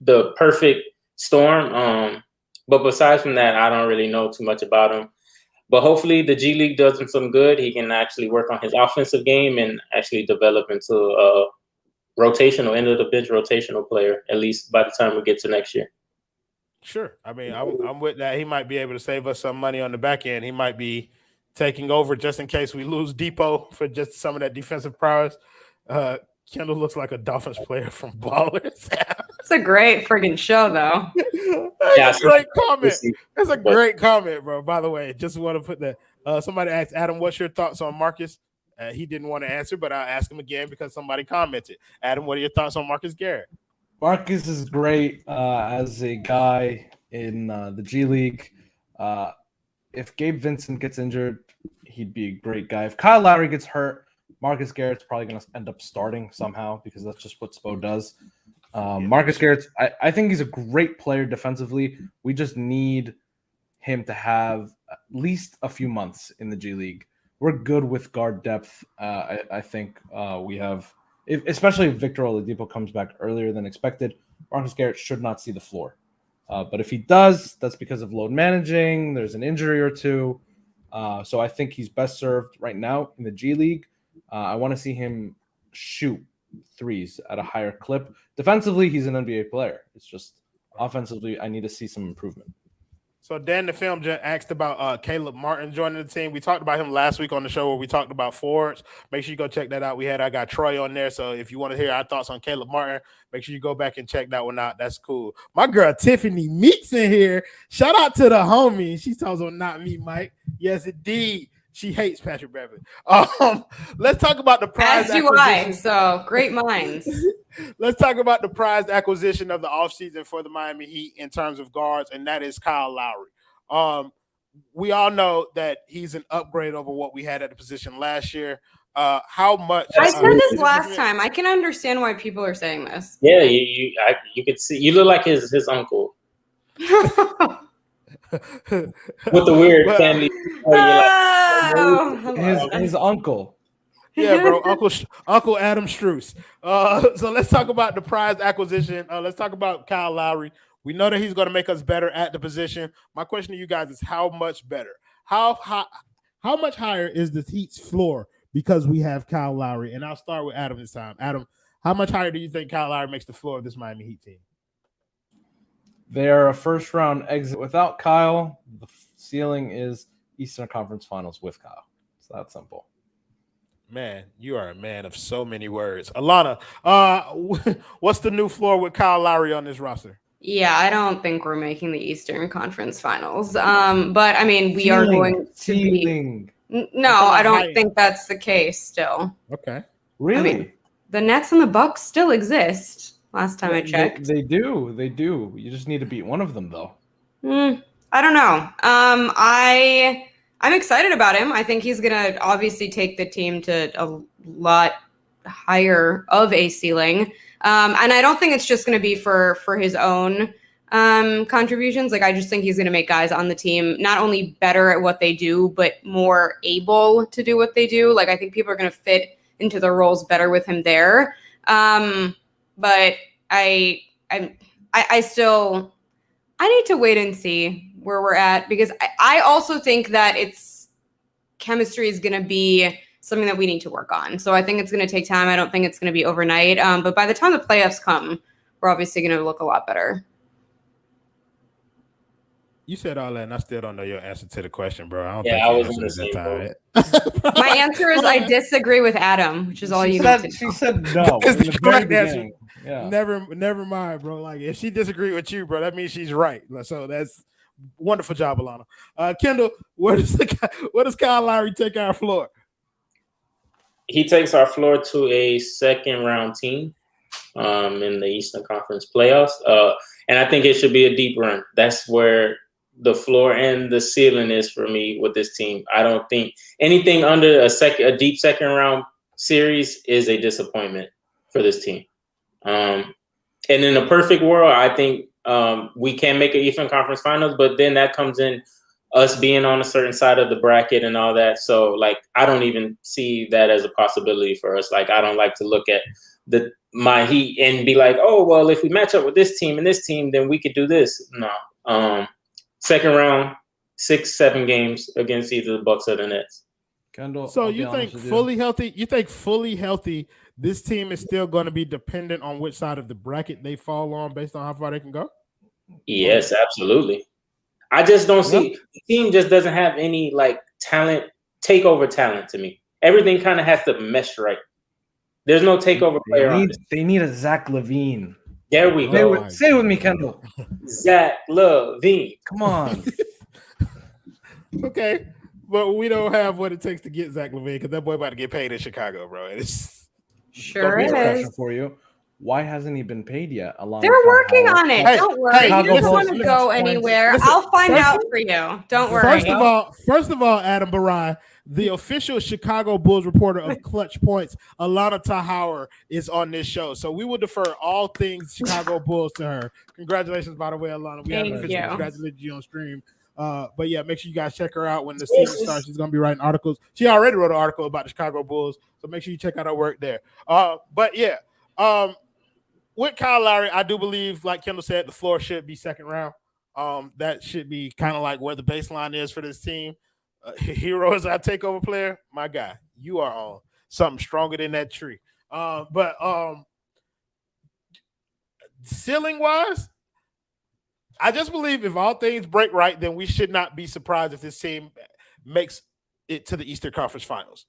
the perfect storm. But besides from that, I don't really know too much about him. But hopefully the G League does him some good. He can actually work on his offensive game and actually develop into a rotational, end of the bench rotational player, at least by the time we get to next year. Sure. I mean, I'm with that. He might be able to save us some money on the back end. He might be taking over just in case we lose Depot for just some of that defensive prowess. Kendal looks like a Dolphins player from Ballers. It's a great friggin' show, though. That's a great comment. That's a great comment, bro. By the way, just want to put that. Somebody asked Adam, "What's your thoughts on Marcus?" He didn't want to answer, but I'll ask him again because somebody commented. Adam, what are your thoughts on Marcus Garrett? Marcus is great as a guy in the G League. If Gabe Vincent gets injured, he'd be a great guy. If Kyle Lowry gets hurt, Marcus Garrett's probably going to end up starting somehow because that's just what Spo does. Marcus Garrett, I think he's a great player defensively. We just need him to have at least a few months in the G League. We're good with guard depth. I think we have, especially if Victor Oladipo comes back earlier than expected, Marcus Garrett should not see the floor. But if he does, that's because of load managing. There's an injury or two. So I think he's best served right now in the G League. I want to see him shoot threes at a higher clip. Defensively, he's an NBA player. It's just offensively, I need to see some improvement. So Dan the Film just asked about Caleb Martin joining the team. We talked about him last week on the show where we talked about forwards. Make sure you go check that out. I got Troy on there. So if you want to hear our thoughts on Caleb Martin, make sure you go back and check that one out. That's cool. My girl Tiffany Meeks in here. Shout out to the homie. She tells on not me, Mike. Yes, indeed. She hates Patrick Beverly. Let's talk about the prize acquisition. So great minds. Let's talk about the prized acquisition of the offseason for the Miami Heat in terms of guards, and that is Kyle Lowry. We all know that he's an upgrade over what we had at the position last year. How much? I said this last time. I can understand why people are saying this. Yeah, you could see you look like his uncle. With the weird family. His uncle. Yeah, bro. Uncle Adam Struess. So let's talk about the prize acquisition. Let's talk about Kyle Lowry. We know that he's going to make us better at the position. My question to you guys is how much better? How much higher is the Heat's floor because we have Kyle Lowry? And I'll start with Adam this time. Adam, how much higher do you think Kyle Lowry makes the floor of this Miami Heat team? They are a first-round exit without Kyle. The ceiling is Eastern Conference Finals with Kyle. It's that simple. Man, you are a man of so many words. Allana, what's the new floor with Kyle Lowry on this roster? Yeah, I don't think we're making the Eastern Conference Finals. But, I mean, we are going to be – no, I don't think that's the case still. Okay. Really? I mean, the Nets and the Bucks still exist. Last time I checked. They do. You just need to beat one of them, though. I don't know. I'm excited about him. I think he's going to obviously take the team to a lot higher of a ceiling. And I don't think it's just going to be for his own contributions. Like, I just think he's going to make guys on the team not only better at what they do, but more able to do what they do. Like, I think people are going to fit into their roles better with him there. But I still need to wait and see where we're at because I also think that chemistry is going to be something that we need to work on. So I think it's going to take time. I don't think it's going to be overnight. But by the time the playoffs come, we're obviously going to look a lot better. You said all that, and I still don't know your answer to the question, bro. I don't Yeah, think I you was answered in the it same that time. My answer is I disagree with Adam, which is all you need to know. She said no. That's in the the very correct answer. beginning. Yeah. Never mind, bro. Like if she disagreed with you, bro, that means she's right. So that's wonderful job, Allana. Kendal, where does Kyle Lowry take our floor? He takes our floor to a second round team in the Eastern Conference playoffs. And I think it should be a deep run. That's where the floor and the ceiling is for me with this team. I don't think anything under a deep second round series is a disappointment for this team. And in a perfect world, I think we can make an Eastern Conference Finals, but then that comes in us being on a certain side of the bracket and all that. So, like, I don't even see that as a possibility for us. Like, I don't like to look at my Heat and be like, oh, well, if we match up with this team and this team, then we could do this. No. Second round, 6-7 games against either the Bucks or the Nets. Kendal, so you think fully healthy? You think fully healthy? This team is still going to be dependent on which side of the bracket they fall on, based on how far they can go. Yes, absolutely. I just don't see the team just doesn't have any like takeover talent to me. Everything kind of has to mesh right. There's no takeover player. They need a Zach LaVine. There we go. Say it with me, Kendal. Zach LaVine. Come on. Okay, but we don't have what it takes to get Zach LaVine because that boy about to get paid in Chicago, bro. It's sure Here's a is. question for you. Why hasn't he been paid yet? They're working on it. Hey, don't worry. hey, He doesn't want to listen, go anywhere. listen, I'll find out for you. Don't worry. First of all, Adam Barai, the official Chicago Bulls reporter of Clutch Points, Allana Tahauer, is on this show. So we will defer all things Chicago Bulls to her. Congratulations, by the way, Allana. We haven't officially congratulated you on stream. But yeah, make sure you guys check her out when the season starts. She's gonna be writing articles. She already wrote an article about the Chicago Bulls, so make sure you check out her work there. But yeah, with Kyle Lowry, I do believe, like Kendal said, the floor should be second round. That should be kind of like where the baseline is for this team. Hero is our takeover player. My guy, you are on something stronger than that tree. But ceiling wise, I just believe if all things break right, then we should not be surprised if this team makes it to the Eastern Conference Finals.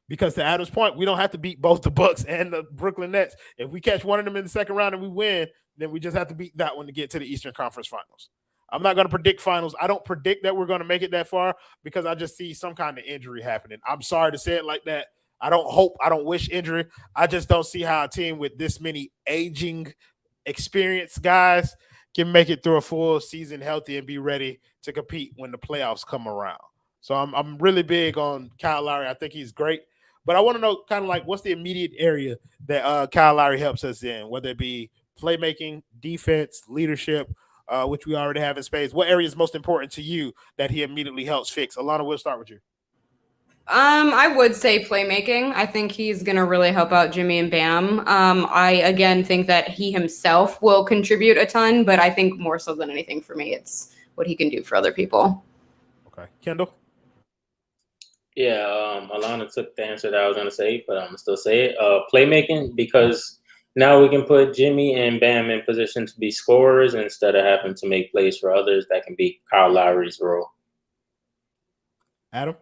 Because to Adam's point, we don't have to beat both the Bucks and the Brooklyn Nets. If we catch one of them in the second round and we win, then we just have to beat that one to get to the Eastern Conference Finals. I'm not going to predict finals. I don't predict that we're going to make it that far because I just see some kind of injury happening. I'm sorry to say it like that. I don't wish injury. I just don't see how a team with this many aging, experienced guys can make it through a full season healthy and be ready to compete when the playoffs come around. So I'm really big on Kyle Lowry. I think he's great. But I want to know kind of like what's the immediate area that Kyle Lowry helps us in, whether it be playmaking, defense, leadership, which we already have in spades. What area is most important to you that he immediately helps fix? Allana, we'll start with you. I would say playmaking. I think he's going to really help out Jimmy and Bam. I, again, think that he himself will contribute a ton, but I think more so than anything for me, it's what he can do for other people. Okay. Kendal? Yeah, Allana took the answer that I was going to say, but I'm going to still say it. Playmaking, because now we can put Jimmy and Bam in position to be scorers instead of having to make plays for others. That can be Kyle Lowry's role. Adam?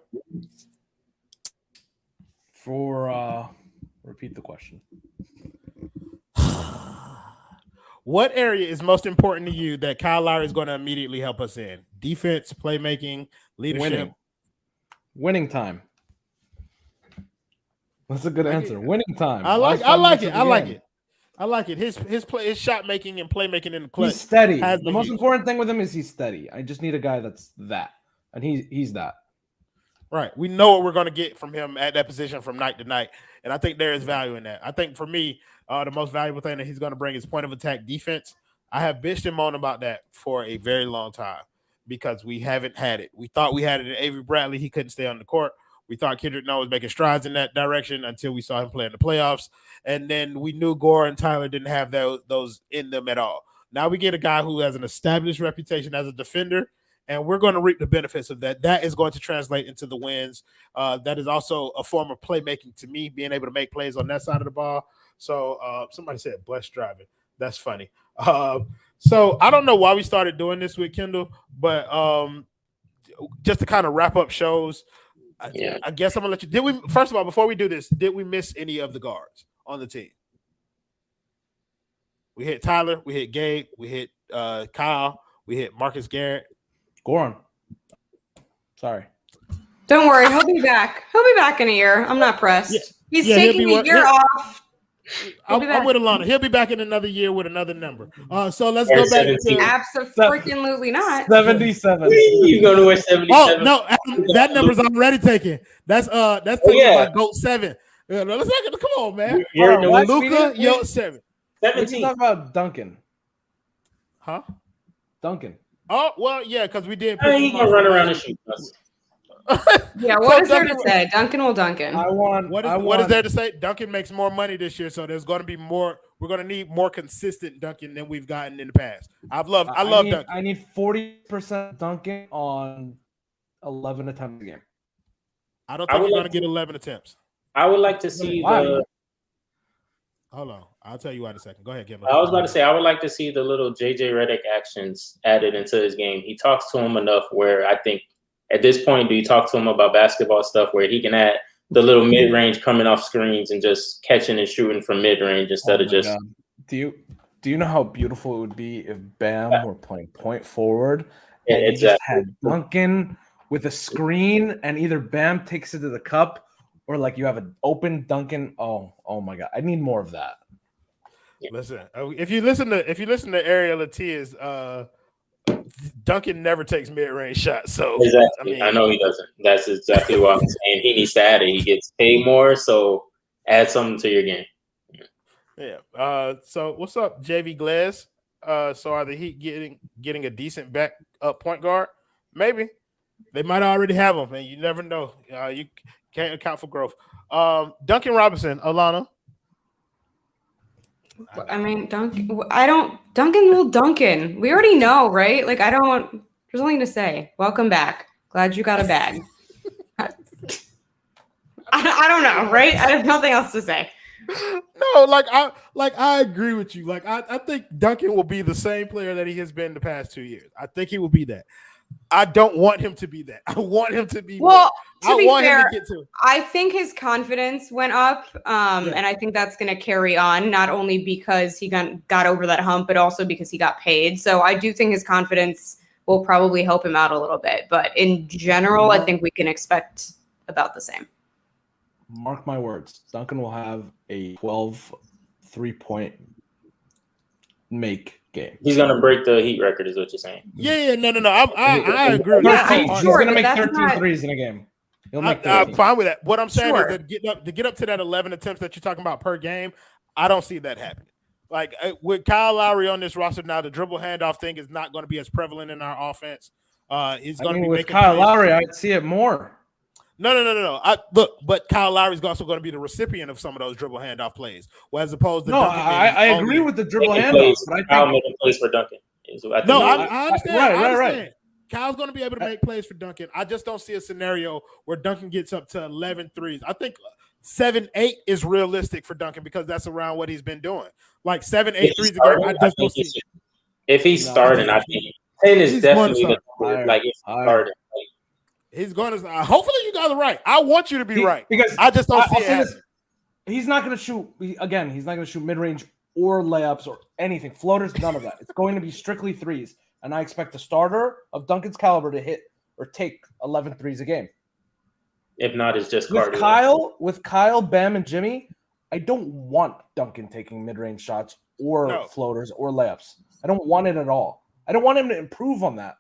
Repeat the question. What area is most important to you that Kyle Lowry is going to immediately help us in? Defense, playmaking, leadership? Winning time. That's a good answer. Winning time. I like it. His shot making and playmaking in the clutch. He's steady. The most important thing with him is he's steady. I just need a guy that's that, and he's that. Right. We know what we're going to get from him at that position from night to night, and I think there is value in that. I think for me, the most valuable thing that he's going to bring is point of attack defense. I have bitched him on about that for a very long time because we haven't had it. We thought we had it in Avery Bradley. He couldn't stay on the court. We thought Kendrick Nunn was making strides in that direction until we saw him play in the playoffs. And then we knew Gore and Tyler didn't have those in them at all. Now we get a guy who has an established reputation as a defender and we're going to reap the benefits of that. That is going to translate into the wins. That is also a form of playmaking to me, being able to make plays on that side of the ball. So somebody said bus driving. That's funny. So I don't know why we started doing this with Kendal, but just to kind of wrap up shows, I guess I'm gonna let you. First of all, before we do this, did we miss any of the guards on the team? We hit Tyler, we hit Gabe, we hit Kyle, we hit Marcus Garrett. Goran. Sorry. Don't worry, he'll be back. He'll be back in a year. I'm not pressed. He's taking a year off. I'm with Allana. He'll be back in another year with another number. So let's go back to absolutely not. 77. You going to wear 77? Oh no, that number's already taken. That's taken by GOAT 7. Come on, man. Luka, yo, 7. 17. Talk about Duncan. Huh? Duncan. Oh well, yeah, because we did. He gonna run around and shoot us. Yeah, what is there to say? Duncan will Duncan. What is there to say? Duncan makes more money this year, so there's going to be more. We're going to need more consistent Duncan than we've gotten in the past. I love Duncan. I need 40% Duncan on 11 attempts a game. I don't think you're going to get 11 attempts. I would like to see the. Hold on, I'll tell you why in a second. Go ahead, Kendal. I was about to say I would like to see the little JJ Redick actions added into his game. He talks to him enough where I think. At this point, do you talk to him about basketball stuff where he can add the little mid-range coming off screens and just catching and shooting from mid-range instead of just? God. Do you know how beautiful it would be if Bam were playing point forward and he just had Duncan with a screen and either Bam takes it to the cup or like you have an open Duncan? Oh my God, I need more of that. Listen, if you listen to Ariel Latia's Duncan never takes mid-range shots, so exactly. I know he doesn't. That's exactly what I'm saying. He needs to add it. He gets paid more, so add something to your game. Yeah. So what's up, JV Glass? So are the Heat getting a decent backup point guard? Maybe they might already have them, and you never know. You can't account for growth. Duncan Robinson, Allana. I mean, Duncan will Duncan. We already know, right? Like, there's nothing to say. Welcome back. Glad you got a bag. I don't know, right? I have nothing else to say. No, I agree with you. Like, I think Duncan will be the same player that he has been the past 2 years. I think he will be that. I don't want him to be that. I want him to be. Well, to be fair, him to get to. I think his confidence went up, and I think that's going to carry on. Not only because he got over that hump, but also because he got paid. So I do think his confidence will probably help him out a little bit. But in general, I think we can expect about the same. Mark my words. Duncan will have a 12 3-point make game. He's gonna break the Heat record, is what you're saying. Yeah, no. I agree with that. He's gonna make 13 threes in a game. He'll make 13. I'm fine with that. What I'm saying is that to get up to that 11 attempts that you're talking about per game, I don't see that happening. Like with Kyle Lowry on this roster now, the dribble handoff thing is not going to be as prevalent in our offense. He's going to be with making Kyle plays. Lowry. I'd see it more. No. But Kyle Lowry's also going to be the recipient of some of those dribble handoff plays, well, as opposed to. I agree with the dribble handoff, but I think Kyle making plays for Duncan. I understand. Right. Kyle's going to be able to make plays for Duncan. I just don't see a scenario where Duncan gets up to 11 threes. I think 7-8 is realistic for Duncan because that's around what he's been doing. Like 7-8 threes a game. I just don't see it. If he's starting, I think 10 is definitely the number. Like if he's starting. He's going to. Hopefully, you guys are right. I want you to be right because I just don't see it. He's not going to shoot. He's not going to shoot mid-range or layups or anything. Floaters, none of that. It's going to be strictly threes. And I expect a starter of Duncan's caliber to hit or take 11 threes a game. If not, it's just with Kyle, Bam, and Jimmy. I don't want Duncan taking mid-range shots or floaters or layups. I don't want it at all. I don't want him to improve on that.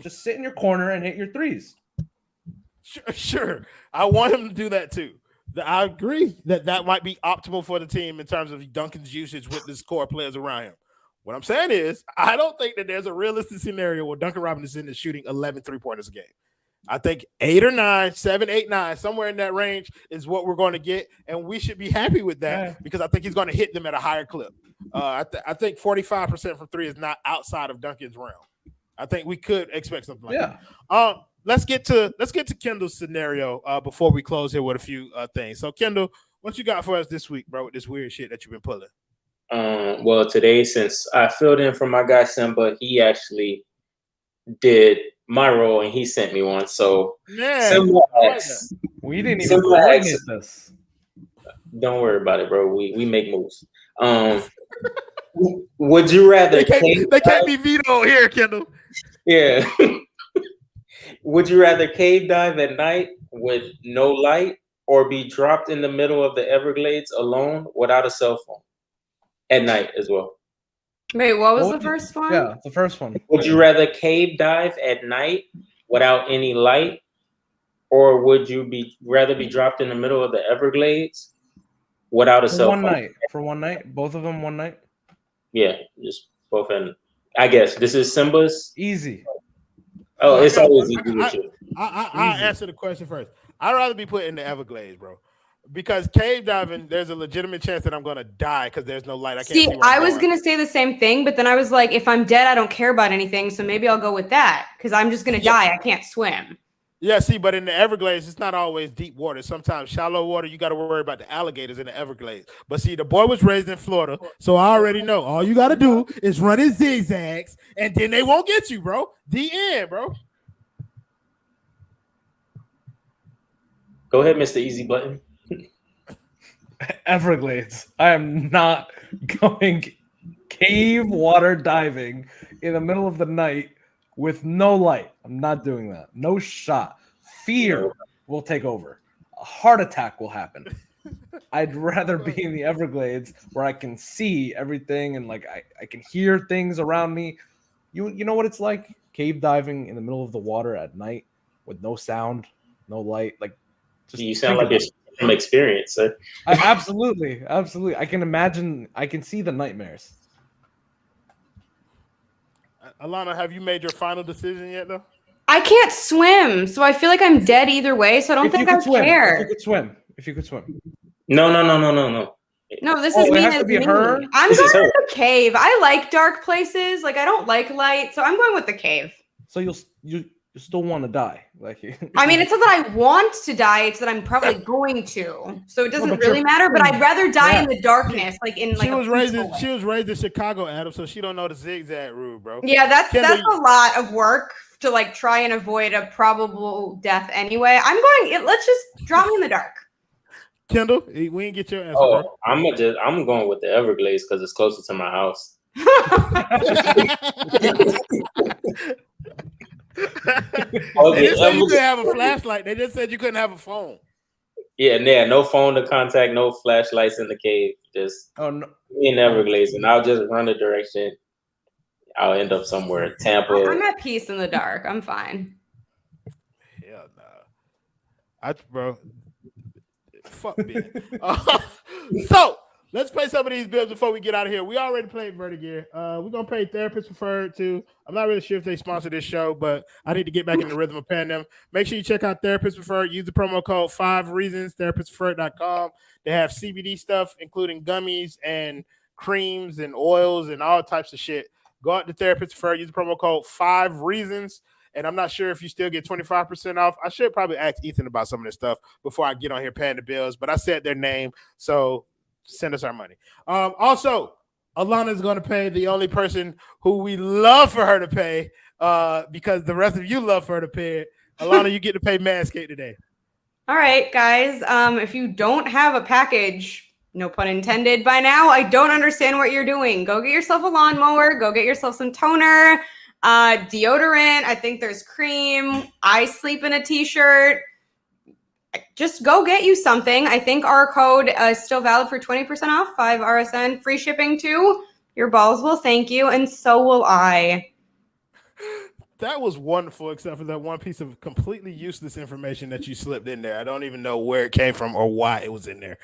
Just sit in your corner and hit your threes. Sure. I want him to do that too. I agree that might be optimal for the team in terms of Duncan's usage with the core players around him. What I'm saying is, I don't think that there's a realistic scenario where Duncan Robinson is shooting 11 3-pointers a game. I think 8 or 9, 7, 8, 9, somewhere in that range is what we're going to get, and we should be happy with that because I think he's going to hit them at a higher clip. I think 45% from 3 is not outside of Duncan's realm. I think we could expect something like Yeah. that. Let's get to Kendall's scenario before we close here with a few things. So Kendall, what you got for us this week, bro, with this weird shit that you've been pulling? Well, today, since I filled in for my guy Simba, he actually did my role and he sent me one. So Simba X. We didn't even coordinate this. Don't worry about it, bro. We make moves. Would you rather they can't be vetoed here, Kendall? Yeah. Would you rather cave dive at night with no light or be dropped in the middle of the Everglades alone without a cell phone at night as well? Wait, what was the first one? Yeah, the first one. Would you rather cave dive at night without any light, or would you rather be dropped in the middle of the Everglades without a cell phone? For one night? Both of them one night? Yeah, just both. And I guess this is Simba's. Easy. Oh, it's always easy with you. I'll answer the question first. I'd rather be put in the Everglades, bro. Because cave diving, there's a legitimate chance that I'm gonna die because there's no light. I was gonna say the same thing, but then I was like, if I'm dead, I don't care about anything, so maybe I'll go with that because I'm just gonna die. I can't swim. Yeah, see, but in the Everglades, it's not always deep water. Sometimes shallow water, you got to worry about the alligators in the Everglades. But see, the boy was raised in Florida, so I already know. All you got to do is run in zigzags, and then they won't get you, bro. The end, bro. Go ahead, Mr. Easy Button. Everglades. I am not going cave water diving in the middle of the night with no light. I'm not doing that. No shot. Fear will take over. A heart attack will happen. I'd rather be in the Everglades where I can see everything and like I can hear things around me. You know what it's like? Cave diving in the middle of the water at night with no sound, no light. Like, just you sound like it's from experience, sir. Absolutely. I can imagine. I can see the nightmares. Allana, have you made your final decision yet, though? I can't swim, so I feel like I'm dead either way. So I don't think I care. If you could swim. No. No, this is me. It has to be her? I'm going with the cave. I like dark places. Like I don't like light, so I'm going with the cave. So you still want to die, like? I mean, it's not that I want to die; it's that I'm probably going to. So it doesn't really matter. But I'd rather die in the darkness, like in like. She was raised in Chicago, Adam, so she don't know the zigzag rule, bro. Yeah, that's a lot of work to like try and avoid a probable death anyway. Let's just drop me in the dark. Kendall, we didn't get your answer. Oh, bro. I'm going with the Everglades because it's closer to my house. They didn't say you couldn't have a flashlight. They just said you couldn't have a phone. Yeah, no phone to contact, no flashlights in the cave. Just in Everglades, and I'll just run the direction. I'll end up somewhere, Tampa. I'm at peace in the dark. I'm fine. Hell no. Bro, fuck me. So let's pay some of these bills before we get out of here. We already played Vertigear. We're gonna pay Therapist Preferred too. I'm not really sure if they sponsor this show, but I need to get back in the rhythm of paying them. Make sure you check out Therapist Preferred. Use the promo code 5reasons, therapistpreferred.com. They have CBD stuff, including gummies and creams and oils and all types of shit. Go out to Therapist Preferred. Use the promo code 5reasons. And I'm not sure if you still get 25% off. I should probably ask Ethan about some of this stuff before I get on here paying the bills, but I said their name, so send us our money. Also, Allana is going to pay the only person who we love for her to pay because the rest of you love for her to pay it. Allana, you get to pay Manscaped today. All right, guys. If you don't have a package, no pun intended, by now, I don't understand what you're doing. Go get yourself a lawnmower. Go get yourself some toner, deodorant. I think there's cream. I sleep in a t-shirt. Just go get you something. I think our code is still valid for 20% off, 5RSN, free shipping too. Your balls will thank you, and so will I. That was wonderful, except for that one piece of completely useless information that you slipped in there. I don't even know where it came from or why it was in there.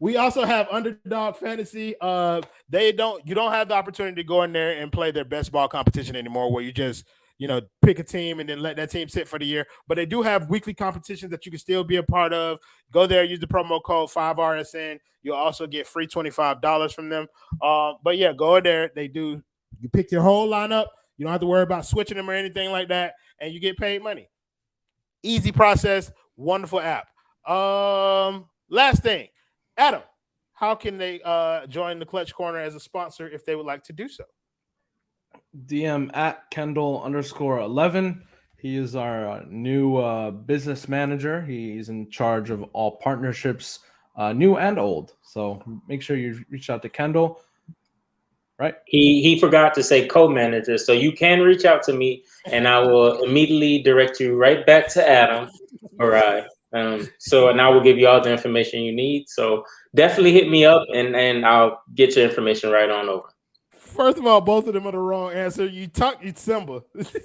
We also have Underdog Fantasy. You don't have the opportunity to go in there and play their best ball competition anymore, where you just pick a team and then let that team sit for the year. But they do have weekly competitions that you can still be a part of. Go there, use the promo code 5RSN. You'll also get free $25 from them. But yeah, go in there. You pick your whole lineup. You don't have to worry about switching them or anything like that, and you get paid money. Easy process, wonderful app. Last thing, Adam, how can they join the Clutch Corner as a sponsor if they would like to do so? DM at Kendal_11. He is our new business manager. He's in charge of all partnerships, new and old. So make sure you reach out to Kendal. Right. He forgot to say co-manager, so you can reach out to me, and I will immediately direct you right back to Adam. All right. And I will give you all the information you need. So definitely hit me up, and I'll get your information right on over. First of all, both of them are the wrong answer. You Simba.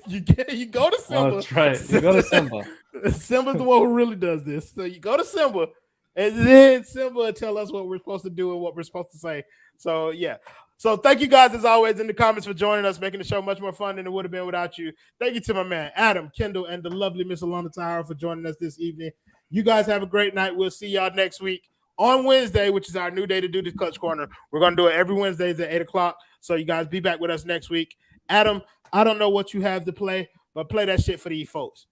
you go to Simba. Oh, that's right. You go to Simba. Simba's the one who really does this. So you go to Simba, and then Simba will tell us what we're supposed to do and what we're supposed to say. So yeah. So thank you guys as always in the comments for joining us, making the show much more fun than it would have been without you. Thank you to my man Adam, Kendal, and the lovely Miss Allana Tahara for joining us this evening. You guys have a great night. We'll see y'all next week on Wednesday, which is our new day to do the Clutch Corner. We're going to do it every Wednesdays at 8 o'clock. So you guys be back with us next week. Adam, I don't know what you have to play, but play that shit for these folks.